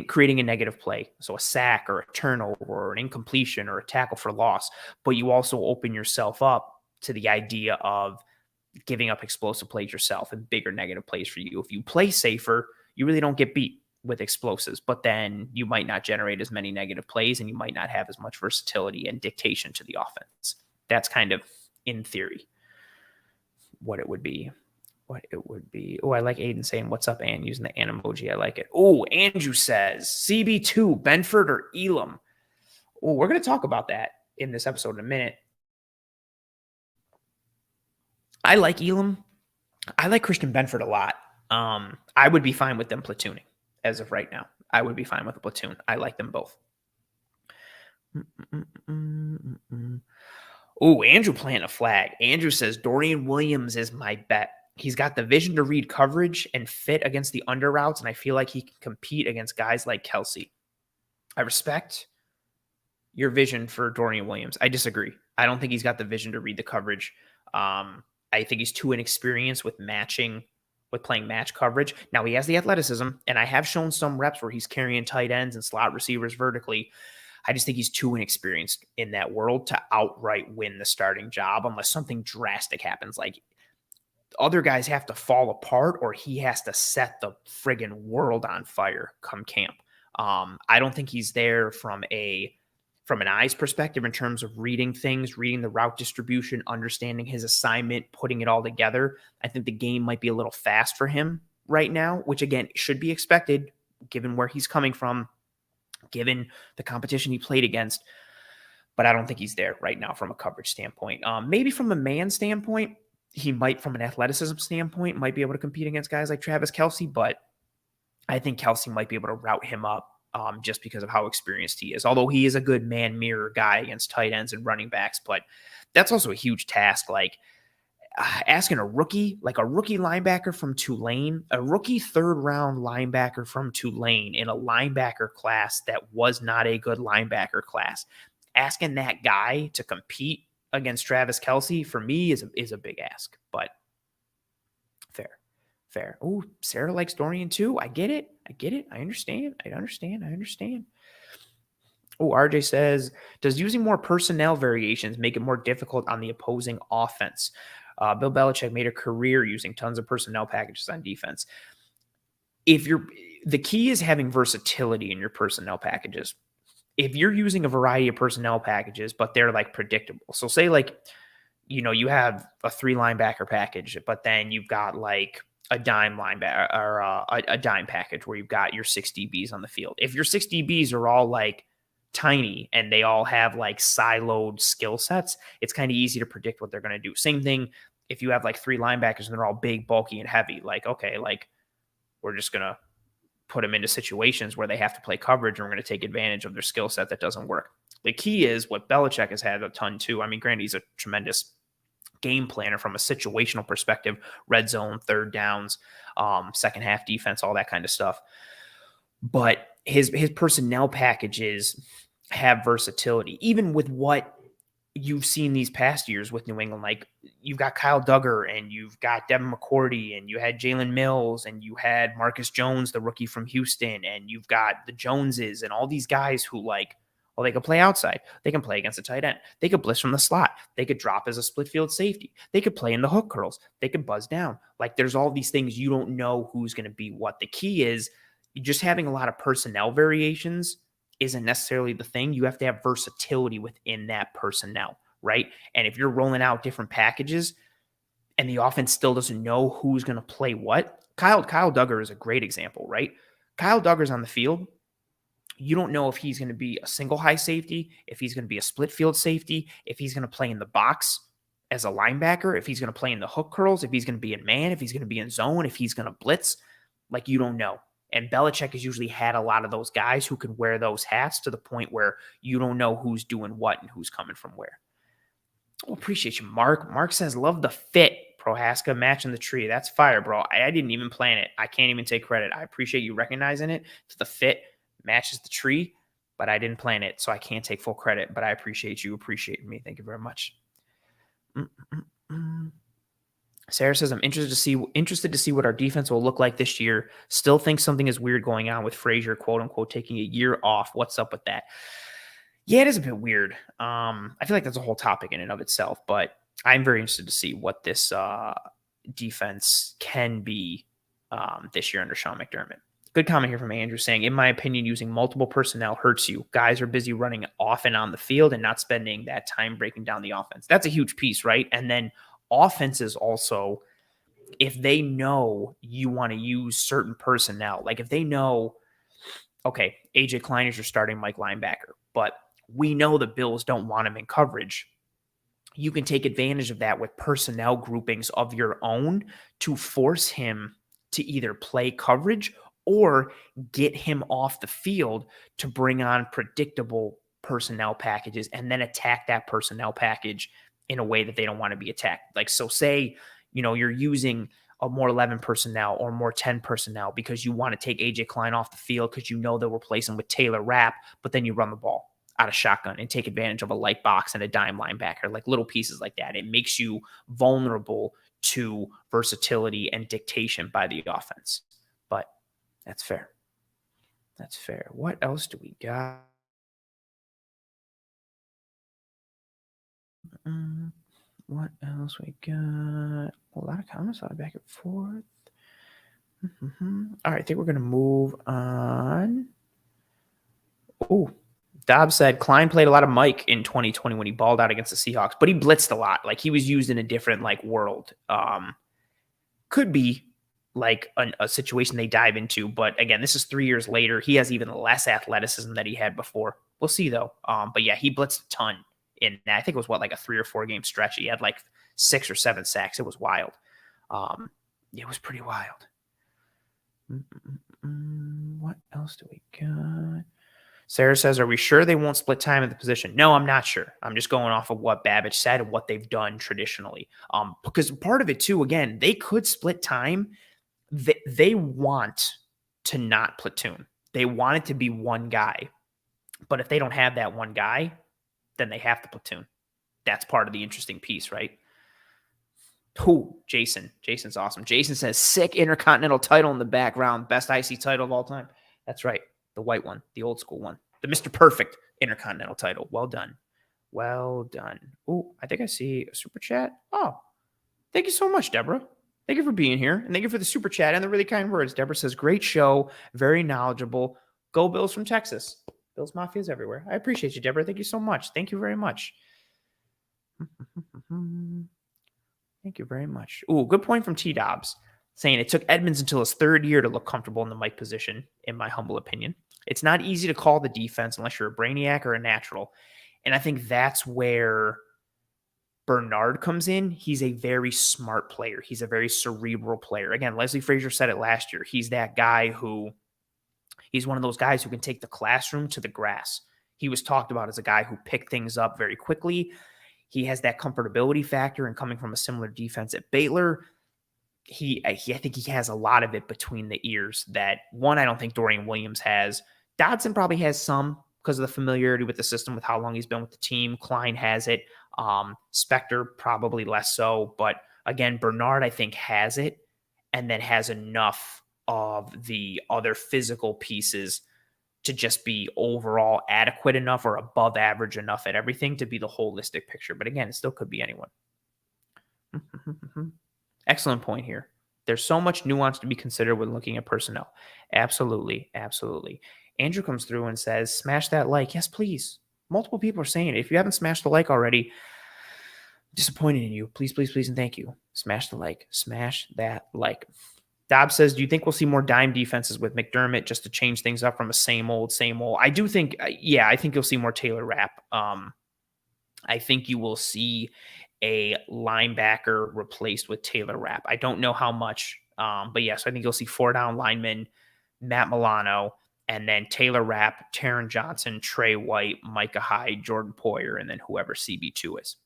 creating a negative play. So a sack or a turnover or an incompletion or a tackle for loss, but you also open yourself up to the idea of giving up explosive plays yourself and bigger negative plays for you. If you play safer, you really don't get beat with explosives, but then you might not generate as many negative plays and you might not have as much versatility and dictation to the offense. That's kind of in theory what it would be. Oh, I like Aiden saying, what's up, Ann, using the Ann emoji. I like it. Oh, Andrew says, CB2, Benford or Elam? Oh, we're going to talk about that in this episode in a minute. I like Elam. I like Christian Benford a lot. I would be fine with them platooning as of right now. I would be fine with a platoon. I like them both. Oh, Andrew planting a flag. Andrew says, Dorian Williams is my bet. He's got the vision to read coverage and fit against the under routes, and I feel like he can compete against guys like Kelsey. I respect your vision for Dorian Williams. I disagree. I don't think he's got the vision to read the coverage. I think he's too inexperienced with playing match coverage. Now, he has the athleticism, and I have shown some reps where he's carrying tight ends and slot receivers vertically. I just think he's too inexperienced in that world to outright win the starting job unless something drastic happens. Like other guys have to fall apart or he has to set the friggin' world on fire come camp. I don't think he's there from an eyes perspective in terms of reading things, reading the route distribution, understanding his assignment, putting it all together. I think the game might be a little fast for him right now, which again should be expected given where he's coming from, given the competition he played against. But I don't think he's there right now from a coverage standpoint. Maybe from a man standpoint, he might, from an athleticism standpoint, might be able to compete against guys like Travis Kelce, but I think Kelce might be able to route him up just because of how experienced he is. Although he is a good man mirror guy against tight ends and running backs, but that's also a huge task. Like asking a rookie linebacker from Tulane, a rookie third round linebacker from Tulane in a linebacker class that was not a good linebacker class, asking that guy to compete against Travis Kelce for me is a big ask, but fair. Oh, Sarah likes Dorian too. I get it. I understand. Oh, RJ says, does using more personnel variations make it more difficult on the opposing offense? Bill Belichick made a career using tons of personnel packages on defense. The key is having versatility in your personnel packages. If you're using a variety of personnel packages, but they're like predictable. So say like, you have a 3 linebacker package, but then you've got like a dime linebacker or a dime package where you've got your 6 DBs on the field. If your 6 DBs are all like tiny and they all have like siloed skill sets, it's kind of easy to predict what they're going to do. Same thing if you have like 3 linebackers and they're all big, bulky, and heavy. Like, okay, like we're just going to put them into situations where they have to play coverage and we're going to take advantage of their skill set that doesn't work. The key is what Belichick has had a ton too. I mean, granted, he's a tremendous game planner from a situational perspective, red zone, third downs, second half defense, all that kind of stuff. But his personnel packages have versatility, even with what you've seen these past years with New England. Like you've got Kyle Duggar and you've got Devin McCourty and you had Jalen Mills and you had Marcus Jones, the rookie from Houston, and you've got the Joneses and all these guys who like, well, they can play outside. They can play against a tight end. They could blitz from the slot. They could drop as a split field safety. They could play in the hook curls. They could buzz down. Like there's all these things you don't know who's going to be what. The key is just having a lot of personnel variations isn't necessarily the thing. You have to have versatility within that personnel, right? And if you're rolling out different packages and the offense still doesn't know who's going to play what, Kyle Duggar is a great example, right? Kyle Duggar's on the field. You don't know if he's going to be a single high safety, if he's going to be a split field safety, if he's going to play in the box as a linebacker, if he's going to play in the hook curls, if he's going to be in man, if he's going to be in zone, if he's going to blitz. Like you don't know. And Belichick has usually had a lot of those guys who can wear those hats to the point where you don't know who's doing what and who's coming from where. Well, appreciate you, Mark. Mark says, love the fit, Prohaska, matching the tree. That's fire, bro. I didn't even plan it. I can't even take credit. I appreciate you recognizing it. The fit matches the tree, but I didn't plan it, so I can't take full credit. But I appreciate you appreciating me. Thank you very much. Sarah says, I'm interested to see what our defense will look like this year. Still think something is weird going on with Frazier, quote unquote, taking a year off. What's up with that? Yeah, it is a bit weird. I feel like that's a whole topic in and of itself, but I'm very interested to see what this defense can be this year under Sean McDermott. Good comment here from Andrew saying, in my opinion, using multiple personnel hurts you. Guys are busy running off and on the field and not spending that time breaking down the offense. That's a huge piece, right? And then offenses also, if they know you want to use certain personnel, like if they know, okay, AJ Klein is your starting Mike linebacker, but we know the Bills don't want him in coverage. You can take advantage of that with personnel groupings of your own to force him to either play coverage or get him off the field to bring on predictable personnel packages and then attack that personnel package in a way that they don't want to be attacked. Like, so say, you're using a more 11 personnel or more 10 personnel because you want to take AJ Klein off the field because they'll replace him with Taylor Rapp, but then you run the ball out of shotgun and take advantage of a light box and a dime linebacker, like little pieces like that. It makes you vulnerable to versatility and dictation by the offense. But that's fair. That's fair. What else do we got? What else we got? A lot of comments, a lot of back and forth. All right, I think we're going to move on. Oh, Dobbs said Klein played a lot of Mike in 2020 when he balled out against the Seahawks, but he blitzed a lot. Like he was used in a different world. Could be like a situation they dive into, but again, this is 3 years later. He has even less athleticism that he had before. We'll see though. But yeah, he blitzed a ton in that. I think it was a 3 or 4 game stretch. He had 6 or 7 sacks. It was wild. It was pretty wild. What else do we got? Sarah says, are we sure they won't split time at the position? No, I'm not sure. I'm just going off of what Babbage said and what they've done traditionally. Because part of it too, again, they could split time. They want to not platoon. They want it to be one guy. But if they don't have that one guy, then they have to platoon. That's part of the interesting piece, right? Who? Jason. Jason's awesome. Jason says, sick Intercontinental title in the background. Best IC title of all time. That's right. The white one. The old school one. The Mr. Perfect Intercontinental title. Well done. Well done. Oh, I think I see a super chat. Oh, thank you so much, Deborah. Thank you for being here. And thank you for the super chat and the really kind words. Deborah says, great show. Very knowledgeable. Go Bills from Texas. Bills Mafia's everywhere. I appreciate you, Deborah. Thank you so much. Thank you very much. Thank you very much. Ooh, good point from T. Dobbs. saying it took Edmonds until his third year to look comfortable in the Mike position, in my humble opinion. It's not easy to call the defense unless you're a brainiac or a natural. And I think that's where Bernard comes in. He's a very smart player. He's a very cerebral player. Again, Leslie Frazier said it last year. He's that guy he's one of those guys who can take the classroom to the grass. He was talked about as a guy who picked things up very quickly. He has that comfortability factor, and coming from a similar defense at Baylor, I think he has a lot of it between the ears that, one, I don't think Dorian Williams has. Dodson probably has some because of the familiarity with the system, with how long he's been with the team. Klein has it. Spector probably less so. But again, Bernard, I think, has it, and then has enough of the other physical pieces to just be overall adequate enough or above average enough at everything to be the holistic picture. But again, it still could be anyone. Excellent point here. There's so much nuance to be considered when looking at personnel. Absolutely. Absolutely. Andrew comes through and says, smash that like. Yes, please. Multiple people are saying it. If you haven't smashed the like already, disappointed in you. Please, please, please, and thank you. Smash the like. Smash that like. Dobbs says, do you think we'll see more dime defenses with McDermott just to change things up from a same old, same old? I do think, I think you'll see more Taylor Rapp. I think you will see a linebacker replaced with Taylor Rapp. I don't know how much, but yes, I think you'll see 4 down linemen, Matt Milano, and then Taylor Rapp, Taron Johnson, Trey White, Micah Hyde, Jordan Poyer, and then whoever CB2 is.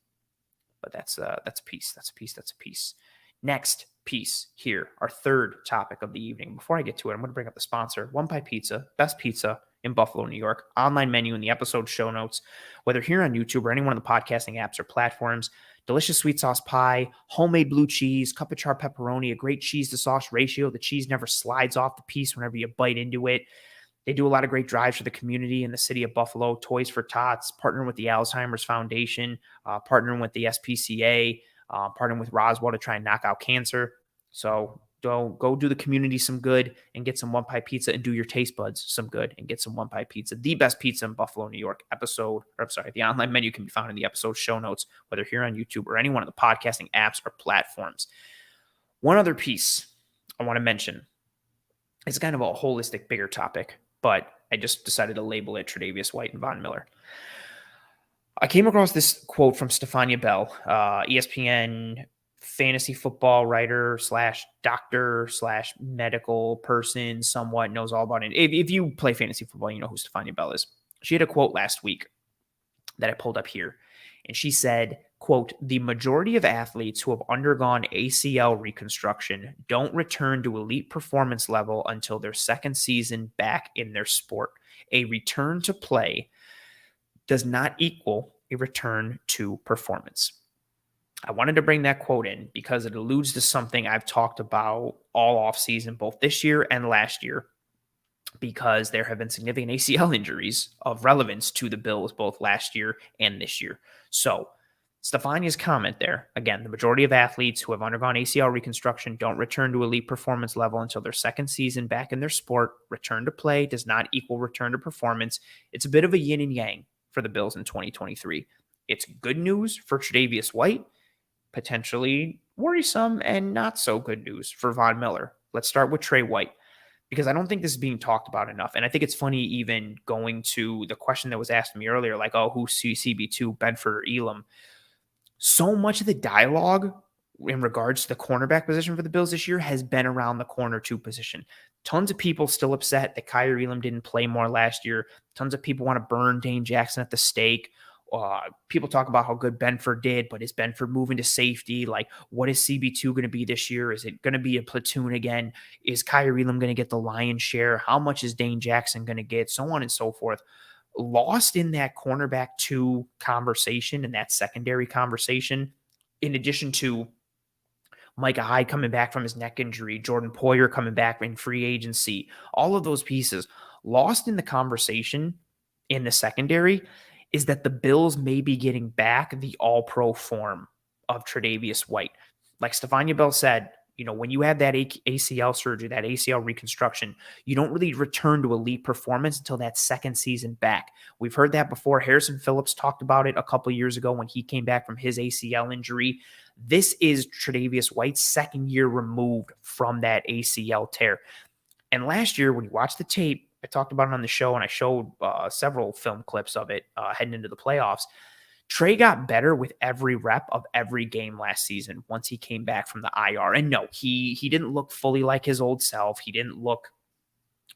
But that's a piece. That's a piece. Next piece here, our third topic of the evening. Before I get to it, I'm going to bring up the sponsor, One Pie Pizza, best pizza in Buffalo, New York. Online menu in the episode show notes, whether here on YouTube or any one of the podcasting apps or platforms. Delicious sweet sauce pie, homemade blue cheese, cup of char pepperoni, a great cheese to sauce ratio. The cheese never slides off the piece whenever you bite into it. They do a lot of great drives for the community in the city of Buffalo. Toys for Tots, partnering with the Alzheimer's Foundation, partnering with the SPCA, partnering with Roswell to try and knock out cancer. So go do the community some good and get some One Pie Pizza, and do your taste buds some good and get some One Pie Pizza, the best pizza in Buffalo, New York. The online menu can be found in the episode show notes, whether here on YouTube or any one of the podcasting apps or platforms. One other piece I want to mention is kind of a holistic, bigger topic, but I just decided to label it Tre'Davious White and Von Miller. I came across this quote from Stefania Bell, ESPN fantasy football writer / doctor / medical person, somewhat knows all about it. If you play fantasy football, you know who Stefania Bell is. She had a quote last week that I pulled up here, and she said, quote, the majority of athletes who have undergone ACL reconstruction don't return to elite performance level until their second season back in their sport. A return to play does not equal a return to performance. I wanted to bring that quote in because it alludes to something I've talked about all offseason, both this year and last year, because there have been significant ACL injuries of relevance to the Bills both last year and this year. So Stefania's comment there, again, the majority of athletes who have undergone ACL reconstruction don't return to elite performance level until their second season back in their sport. Return to play does not equal return to performance. It's a bit of a yin and yang for the Bills in 2023. It's good news for Tre'Davious White, potentially worrisome and not so good news for Von Miller. Let's start with Trey White, because I don't think this is being talked about enough. And I think it's funny, even going to the question that was asked me earlier, like, oh, who's CB2, Benford or Elam? So much of the dialogue in regards to the cornerback position for the Bills this year has been around the corner 2 position. Tons of people still upset that Kyrie Elam didn't play more last year. Tons of people want to burn Dane Jackson at the stake. People talk about how good Benford did, but is Benford moving to safety? Like, what is CB2 going to be this year? Is it going to be a platoon again? Is Kyrie Elam going to get the lion's share? How much is Dane Jackson going to get? So on and so forth. Lost in that cornerback 2 conversation and that secondary conversation, in addition to Micah Hyde coming back from his neck injury, Jordan Poyer coming back in free agency, all of those pieces lost in the conversation in the secondary is that the Bills may be getting back the all-pro form of Tre'Davious White. Like Stefania Bell said, When you have that ACL surgery, that ACL reconstruction, you don't really return to elite performance until that second season back. We've heard that before. Harrison Phillips talked about it a couple of years ago when he came back from his ACL injury. This is Tre'Davious White's second year removed from that ACL tear. And last year, when you watch the tape, I talked about it on the show, and I showed several film clips of it heading into the playoffs. Trey got better with every rep of every game last season once he came back from the IR. And no, he didn't look fully like his old self. He didn't look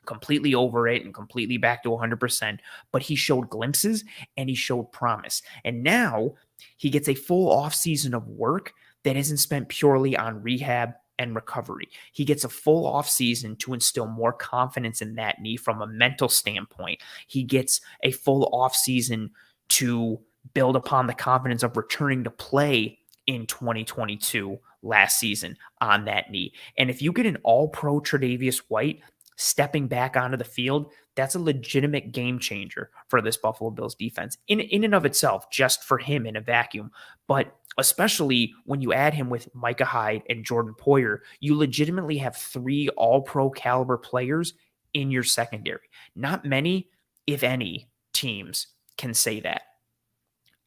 completely over it and completely back to 100%, but he showed glimpses and he showed promise. And now he gets a full offseason of work that isn't spent purely on rehab and recovery. He gets a full offseason to instill more confidence in that knee from a mental standpoint. He gets a full offseason to build upon the confidence of returning to play in 2022 last season on that knee. And if you get an all-pro Tre'Davious White stepping back onto the field, that's a legitimate game changer for this Buffalo Bills defense in and of itself, just for him in a vacuum. But especially when you add him with Micah Hyde and Jordan Poyer, you legitimately have 3 all-pro caliber players in your secondary. Not many, if any, teams can say that.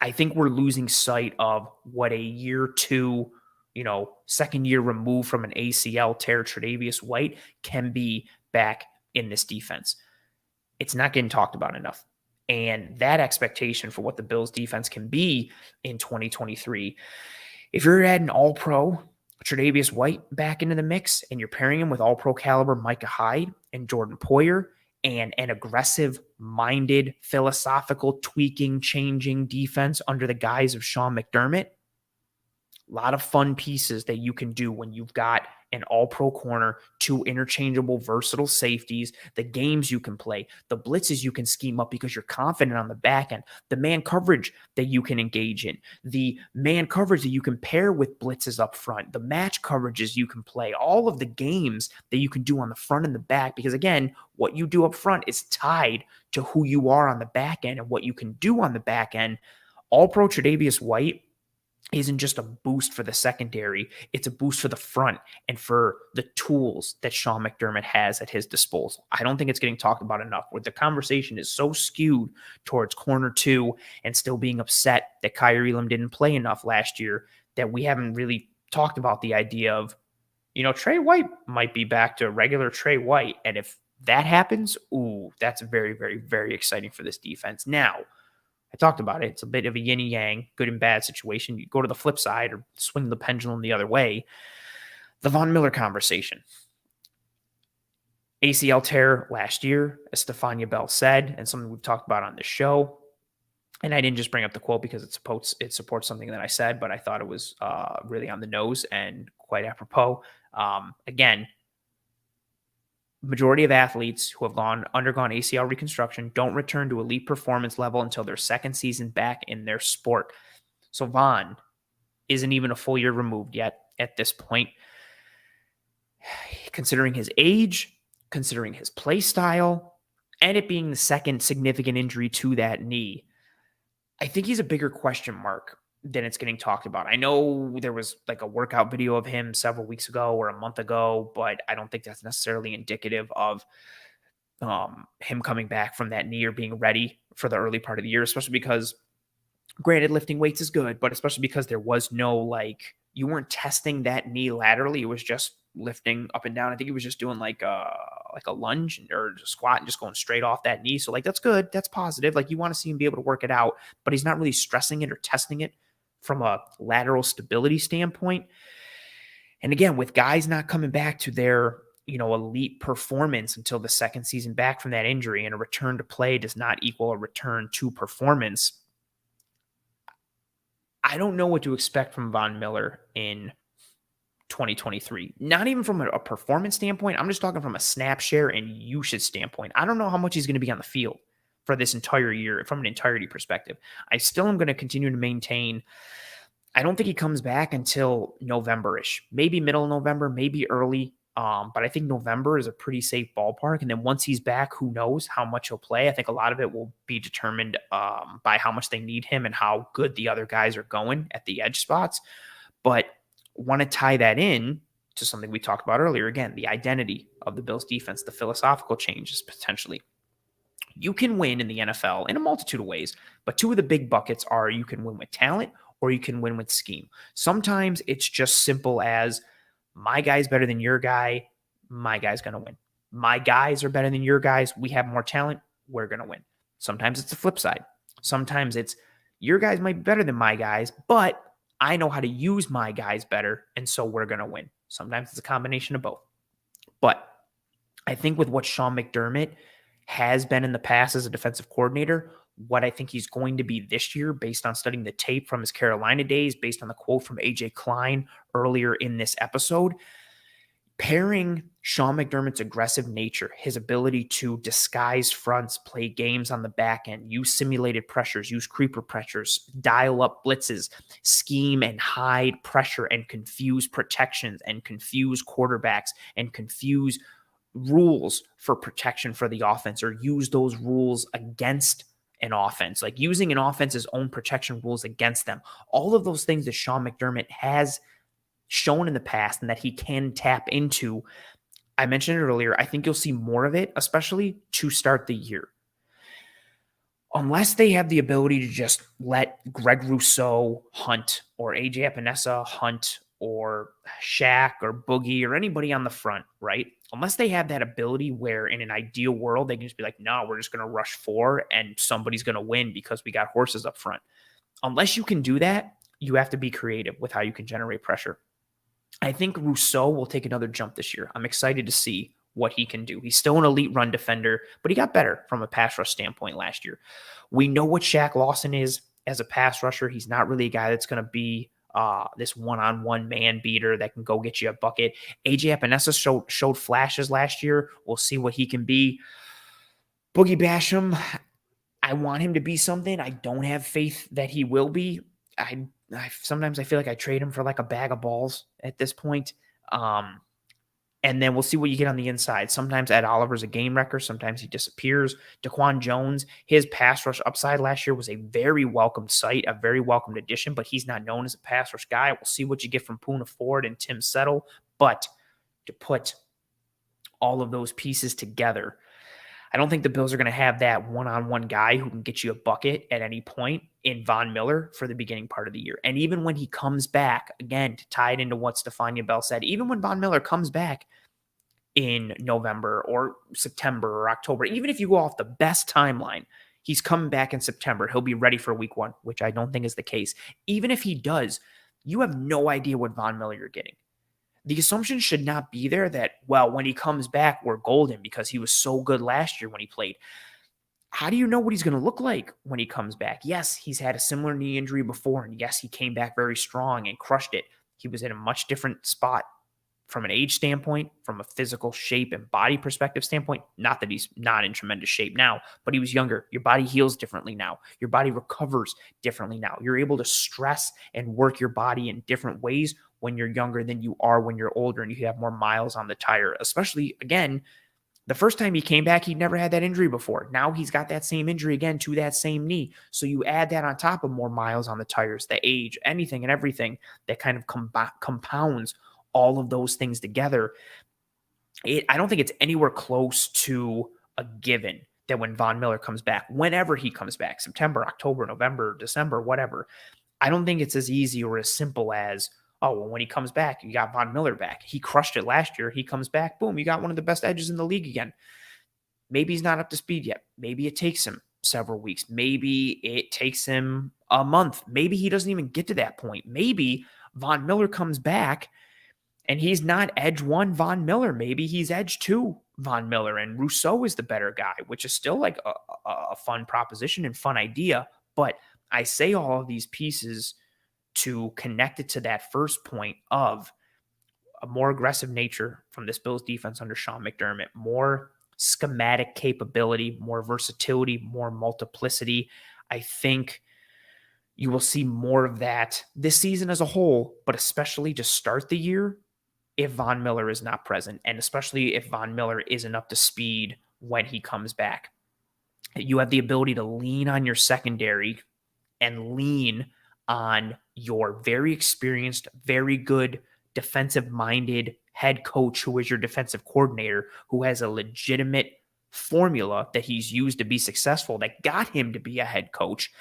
I think we're losing sight of what a year 2, second year removed from an ACL tear Tre'Davious White can be back in this defense. It's not getting talked about enough. And that expectation for what the Bills defense can be in 2023, if you're adding all-pro Tre'Davious White back into the mix and you're pairing him with all-pro caliber Micah Hyde and Jordan Poyer and an aggressive-minded, philosophical, tweaking, changing defense under the guise of Sean McDermott, a lot of fun pieces that you can do when you've got an all-pro corner, 2 interchangeable, versatile safeties, the games you can play, the blitzes you can scheme up because you're confident on the back end, the man coverage that you can engage in, the man coverage that you can pair with blitzes up front, the match coverages you can play, all of the games that you can do on the front and the back. Because again, what you do up front is tied to who you are on the back end and what you can do on the back end. All-pro Tre'Davious White isn't just a boost for the secondary, it's a boost for the front and for the tools that Sean McDermott has at his disposal. I don't think it's getting talked about enough, where the conversation is so skewed towards corner 2 and still being upset that Kyrie Elam didn't play enough last year, that we haven't really talked about the idea of, Trey White might be back to regular Trey White. And if that happens, that's very, very, very exciting for this defense. Now, I talked about it. It's a bit of a yin and yang, good and bad situation. You go to the flip side or swing the pendulum the other way. The Von Miller conversation. ACL tear last year, as Stefania Bell said, and something we've talked about on the show. And I didn't just bring up the quote because it supports something that I said, but I thought it was really on the nose and quite apropos. Again, majority of athletes who have undergone ACL reconstruction don't return to elite performance level until their second season back in their sport. So Von isn't even a full year removed yet at this point. Considering his age, considering his play style, and it being the second significant injury to that knee, I think he's a bigger question mark than it's getting talked about. I know there was like a workout video of him several weeks ago or a month ago, but I don't think that's necessarily indicative of him coming back from that knee or being ready for the early part of the year, especially because, granted, lifting weights is good, but especially because there was no, you weren't testing that knee laterally. It was just lifting up and down. I think he was just doing like a lunge or a squat and just going straight off that knee. So that's good. That's positive. You want to see him be able to work it out, but he's not really stressing it or testing it from a lateral stability standpoint. And again, with guys not coming back to their, elite performance until the second season back from that injury, and a return to play does not equal a return to performance, I don't know what to expect from Von Miller in 2023. Not even from a performance standpoint. I'm just talking from a snap share and usage standpoint. I don't know how much he's going to be on the field for this entire year from an entirety perspective. I still am going to continue to maintain, I don't think he comes back until November-ish, maybe middle of November, maybe early. But I think November is a pretty safe ballpark. And then once he's back, who knows how much he'll play. I think a lot of it will be determined by how much they need him and how good the other guys are going at the edge spots. But want to tie that in to something we talked about earlier. Again, the identity of the Bills defense, the philosophical changes potentially. You can win in the NFL in a multitude of ways, but two of the big buckets are you can win with talent or you can win with scheme. Sometimes it's just simple as my guy's better than your guy, my guy's going to win. My guys are better than your guys, we have more talent, we're going to win. Sometimes it's the flip side. Sometimes it's your guys might be better than my guys, but I know how to use my guys better, and so we're going to win. Sometimes it's a combination of both. But I think with what Sean McDermott has been in the past as a defensive coordinator, what I think he's going to be this year based on studying the tape from his Carolina days, based on the quote from AJ Klein earlier in this episode, pairing Sean McDermott's aggressive nature, his ability to disguise fronts, play games on the back end, use simulated pressures, use creeper pressures, dial up blitzes, scheme and hide pressure and confuse protections and confuse quarterbacks and confuse rules for protection for the offense, or use those rules against an offense, like using an offense's own protection rules against them. All of those things that Sean McDermott has shown in the past and that he can tap into. I mentioned it earlier. I think you'll see more of it, especially to start the year. Unless they have the ability to just let Greg Rousseau hunt, or AJ Epinesa hunt, or Shaq or Boogie or anybody on the front, right? Unless they have that ability where in an ideal world, they can just be like, no, we're just going to rush 4 and somebody's going to win because we got horses up front. Unless you can do that, you have to be creative with how you can generate pressure. I think Rousseau will take another jump this year. I'm excited to see what he can do. He's still an elite run defender, but he got better from a pass rush standpoint last year. We know what Shaq Lawson is as a pass rusher. He's not really a guy that's going to be this one-on-one man beater that can go get you a bucket. AJ Epinesa showed flashes last year. We'll see what he can be. Boogie Basham, I want him to be something. I don't have faith that he will be. Sometimes I feel like I trade him for like a bag of balls at this point. And then we'll see what you get on the inside. Sometimes Ed Oliver's a game wrecker. Sometimes he disappears. Daquan Jones, his pass rush upside last year was a very welcomed sight, a very welcomed addition, but he's not known as a pass rush guy. We'll see what you get from Poona Ford and Tim Settle. But to put all of those pieces together, I don't think the Bills are going to have that one-on-one guy who can get you a bucket at any point in Von Miller for the beginning part of the year. And even when he comes back, again, to tie it into what Stephania Bell said, even when Von Miller comes back in November or September or October, even if you go off the best timeline, he's coming back in September. He'll be ready for week 1, which I don't think is the case. Even if he does, you have no idea what Von Miller you're getting. The assumption should not be there that, well, when he comes back, we're golden because he was so good last year when he played. How do you know what he's going to look like when he comes back? Yes, he's had a similar knee injury before, and yes, he came back very strong and crushed it. He was in a much different spot from an age standpoint, from a physical shape and body perspective standpoint. Not that he's not in tremendous shape now, but he was younger. Your body heals differently now. Your body recovers differently now. You're able to stress and work your body in different ways when you're younger than you are when you're older and you have more miles on the tire. Especially, again, the first time he came back, he'd never had that injury before. Now he's got that same injury again to that same knee. So you add that on top of more miles on the tires, the age, anything and everything that kind of compounds all of those things together. I don't think it's anywhere close to a given that when Von Miller comes back, whenever he comes back, September, October, November, December, whatever, I don't think it's as easy or as simple as, oh, well, when he comes back, you got Von Miller back. He crushed it last year. He comes back, boom, you got one of the best edges in the league again. Maybe he's not up to speed yet. Maybe it takes him several weeks. Maybe it takes him a month. Maybe he doesn't even get to that point. Maybe Von Miller comes back and he's not edge 1 Von Miller. Maybe he's edge 2 Von Miller, and Rousseau is the better guy, which is still like a fun proposition and fun idea. But I say all of these pieces to connect it to that first point of a more aggressive nature from this Bills defense under Sean McDermott, more schematic capability, more versatility, more multiplicity. I think you will see more of that this season as a whole, but especially to start the year if Von Miller is not present, and especially if Von Miller isn't up to speed when he comes back. You have the ability to lean on your secondary and lean on your very experienced, very good defensive-minded head coach who is your defensive coordinator, who has a legitimate formula that he's used to be successful that got him to be a head coach,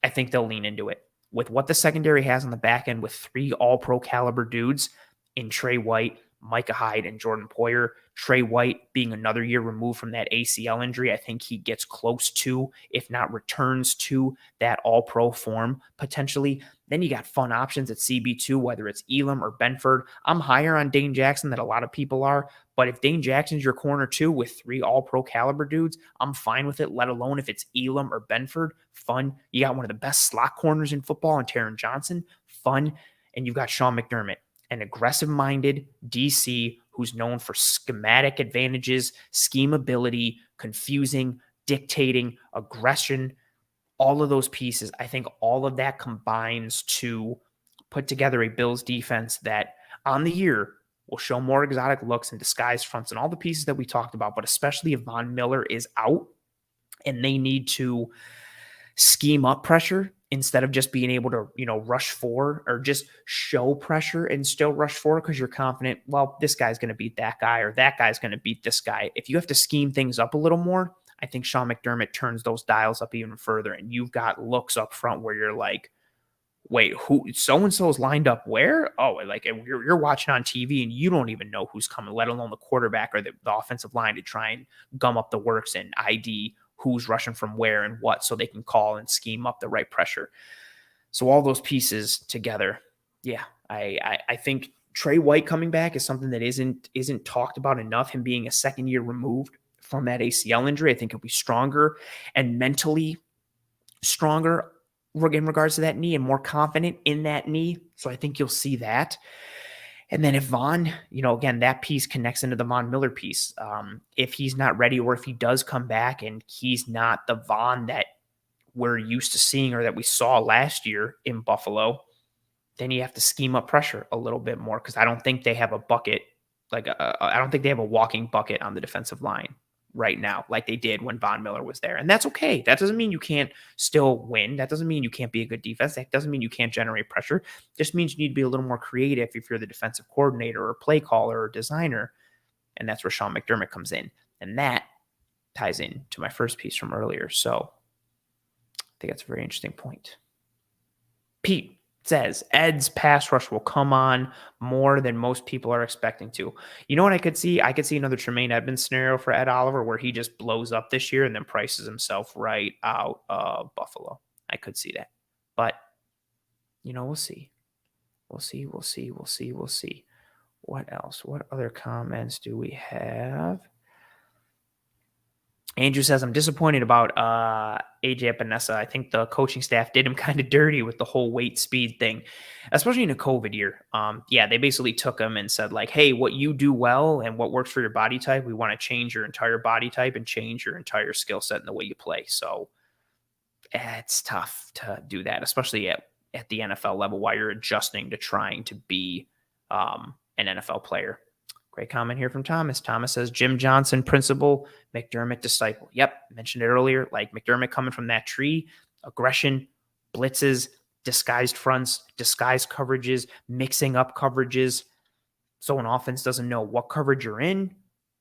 I think they'll lean into it. With what the secondary has on the back end with 3 all-pro caliber dudes in Trey White, Micah Hyde, and Jordan Poyer. Trey White being another year removed from that ACL injury, I think he gets close to, if not returns to, that all-pro form potentially. Then you got fun options at CB2, whether it's Elam or Benford. I'm higher on Dane Jackson than a lot of people are, but if Dane Jackson's your corner two with 3 all-pro caliber dudes, I'm fine with it, let alone if it's Elam or Benford. Fun. You got one of the best slot corners in football in Taron Johnson. Fun. And you've got Sean McDermott, an aggressive-minded DC who's known for schematic advantages, scheme ability, confusing, dictating, aggression, all of those pieces. I think all of that combines to put together a Bills defense that on the year will show more exotic looks and disguised fronts and all the pieces that we talked about, but especially if Von Miller is out and they need to scheme up pressure instead of just being able to, rush 4 or just show pressure and still rush 4 because you're confident, well, this guy's going to beat that guy or that guy's going to beat this guy. If you have to scheme things up a little more, I think Sean McDermott turns those dials up even further, and you've got looks up front where you're like, wait, who so-and-so's lined up where? Oh, like you're watching on TV and you don't even know who's coming, let alone the quarterback or the offensive line to try and gum up the works and ID who's rushing from where and what so they can call and scheme up the right pressure. So all those pieces together, yeah, I think Trey White coming back is something that isn't talked about enough, him being a second year removed from that ACL injury. I think he'll be stronger and mentally stronger in regards to that knee and more confident in that knee. So I think you'll see that. And then if Von, again, that piece connects into the Von Miller piece. If he's not ready or if he does come back and he's not the Von that we're used to seeing or that we saw last year in Buffalo, then you have to scheme up pressure a little bit more because I don't think they have a bucket. I don't think they have a walking bucket on the defensive line right now like they did when Von Miller was there. And that's okay. That doesn't mean you can't still win. That doesn't mean you can't be a good defense. That doesn't mean you can't generate pressure. It just means you need to be a little more creative if you're the defensive coordinator or play caller or designer. And that's where Sean McDermott comes in. And that ties in to my first piece from earlier. So I think that's a very interesting point. Pete says Ed's pass rush will come on more than most people are expecting to. You know what I could see? I could see another Tremaine Edmonds scenario for Ed Oliver where he just blows up this year and then prices himself right out of Buffalo. I could see that. But, we'll see. We'll see. What else? What other comments do we have? Andrew says, I'm disappointed about AJ Epinesa. I think the coaching staff did him kind of dirty with the whole weight speed thing, especially in a COVID year. They basically took him and said, like, hey, what you do well and what works for your body type, we want to change your entire body type and change your entire skill set and the way you play. So it's tough to do that, especially at the NFL level while you're adjusting to trying to be an NFL player. Great comment here from Thomas. Thomas says, Jim Johnson, principal, McDermott, disciple. Yep, mentioned it earlier. Like McDermott coming from that tree, aggression, blitzes, disguised fronts, disguised coverages, mixing up coverages. So an offense doesn't know what coverage you're in.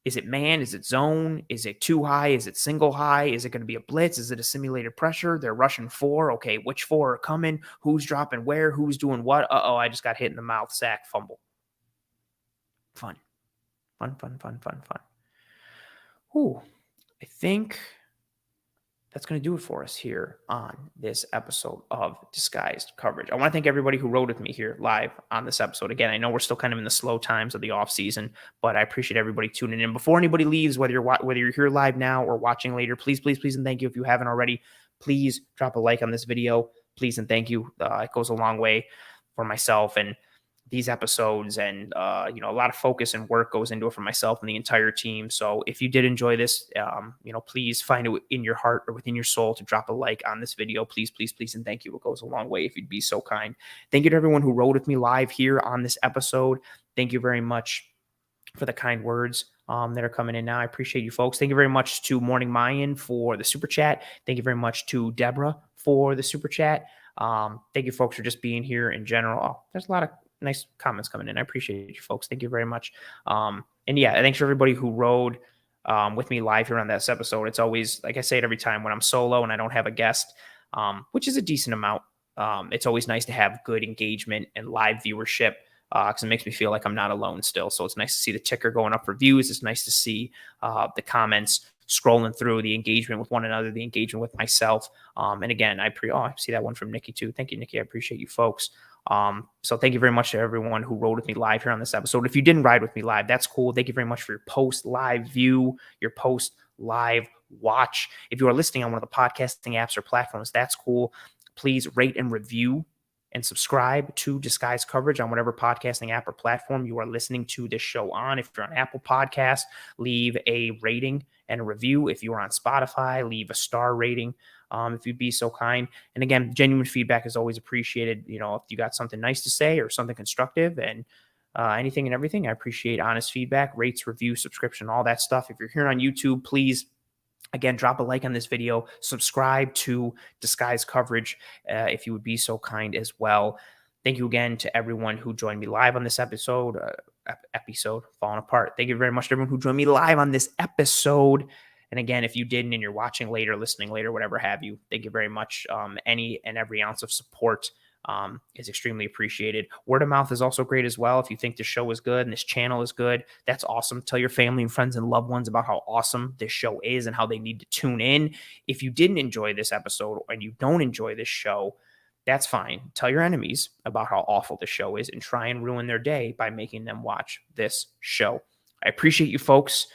Is it man? Is it zone? Is it too high? Is it single high? Is it going to be a blitz? Is it a simulated pressure? They're rushing 4. Okay, which 4 are coming? Who's dropping where? Who's doing what? I just got hit in the mouth, sack, fumble. Fun. Ooh, I think that's going to do it for us here on this episode of Disguised Coverage. I want to thank everybody who rode with me here live on this episode. Again, I know we're still kind of in the slow times of the off season, but I appreciate everybody tuning in. Before anybody leaves, whether you're here live now or watching later, please, and thank you. If you haven't already, please drop a like on this video. Please and thank you. It goes a long way for myself and these episodes, and a lot of focus and work goes into it for myself and the entire team. So if you did enjoy this, please find it in your heart or within your soul to drop a like on this video. Please, and thank you. It goes a long way if you'd be so kind. Thank you to everyone who rode with me live here on this episode. Thank you very much for the kind words that are coming in now. I appreciate you folks. Thank you very much to Morning Mayan for the super chat. Thank you very much to Deborah for the super chat. Thank you folks for just being here in general. There's a lot of nice comments coming in. I appreciate you folks. Thank you very much. And yeah, thanks for everybody who rode with me live here on this episode. It's always, like I say it every time, when I'm solo and I don't have a guest, which is a decent amount. It's always nice to have good engagement and live viewership because it makes me feel like I'm not alone still. So it's nice to see the ticker going up for views. It's nice to see the comments scrolling through, the engagement with one another, the engagement with myself. And again, I see that one from Nikki too. Thank you, Nikki. I appreciate you folks. So thank you very much to everyone who rode with me live here on this episode. If you didn't ride with me live, that's cool. Thank you very much for your post live view, your post live watch. If you are listening on one of the podcasting apps or platforms, that's cool. Please rate and review and subscribe to Disguise Coverage on whatever podcasting app or platform you are listening to this show on. If you're on Apple Podcasts, leave a rating and a review. If you are on Spotify, leave a star rating if you'd be so kind. And again, genuine feedback is always appreciated. If you got something nice to say or something constructive and anything and everything, I appreciate honest feedback, rates, review, subscription, all that stuff. If you're here on YouTube, please, again, drop a like on this video, subscribe to Disguise Coverage if you would be so kind as well. Thank you again to everyone who joined me live on this episode. Falling apart. Thank you very much to everyone who joined me live on this episode. And again, if you didn't and you're watching later, listening later, whatever have you, thank you very much. Any and every ounce of support is extremely appreciated. Word of mouth is also great as well. If you think this show is good and this channel is good, that's awesome. Tell your family and friends and loved ones about how awesome this show is and how they need to tune in. If you didn't enjoy this episode and you don't enjoy this show, that's fine. Tell your enemies about how awful this show is and try and ruin their day by making them watch this show. I appreciate you folks.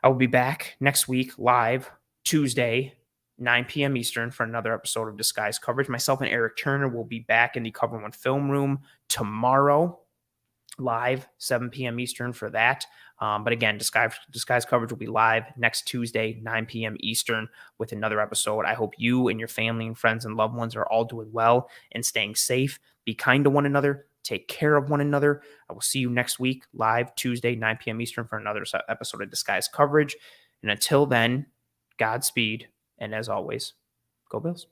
I will be back next week live Tuesday, 9 p.m. Eastern for another episode of Disguise Coverage. Myself and Eric Turner will be back in the Cover One film room tomorrow, live 7 p.m. Eastern for that. But again, Disguise Coverage will be live next Tuesday, 9 p.m. Eastern with another episode. I hope you and your family and friends and loved ones are all doing well and staying safe. Be kind to one another. Take care of one another. I will see you next week, live Tuesday, 9 p.m. Eastern for another episode of Disguise Coverage. And until then, Godspeed. And as always, go Bills.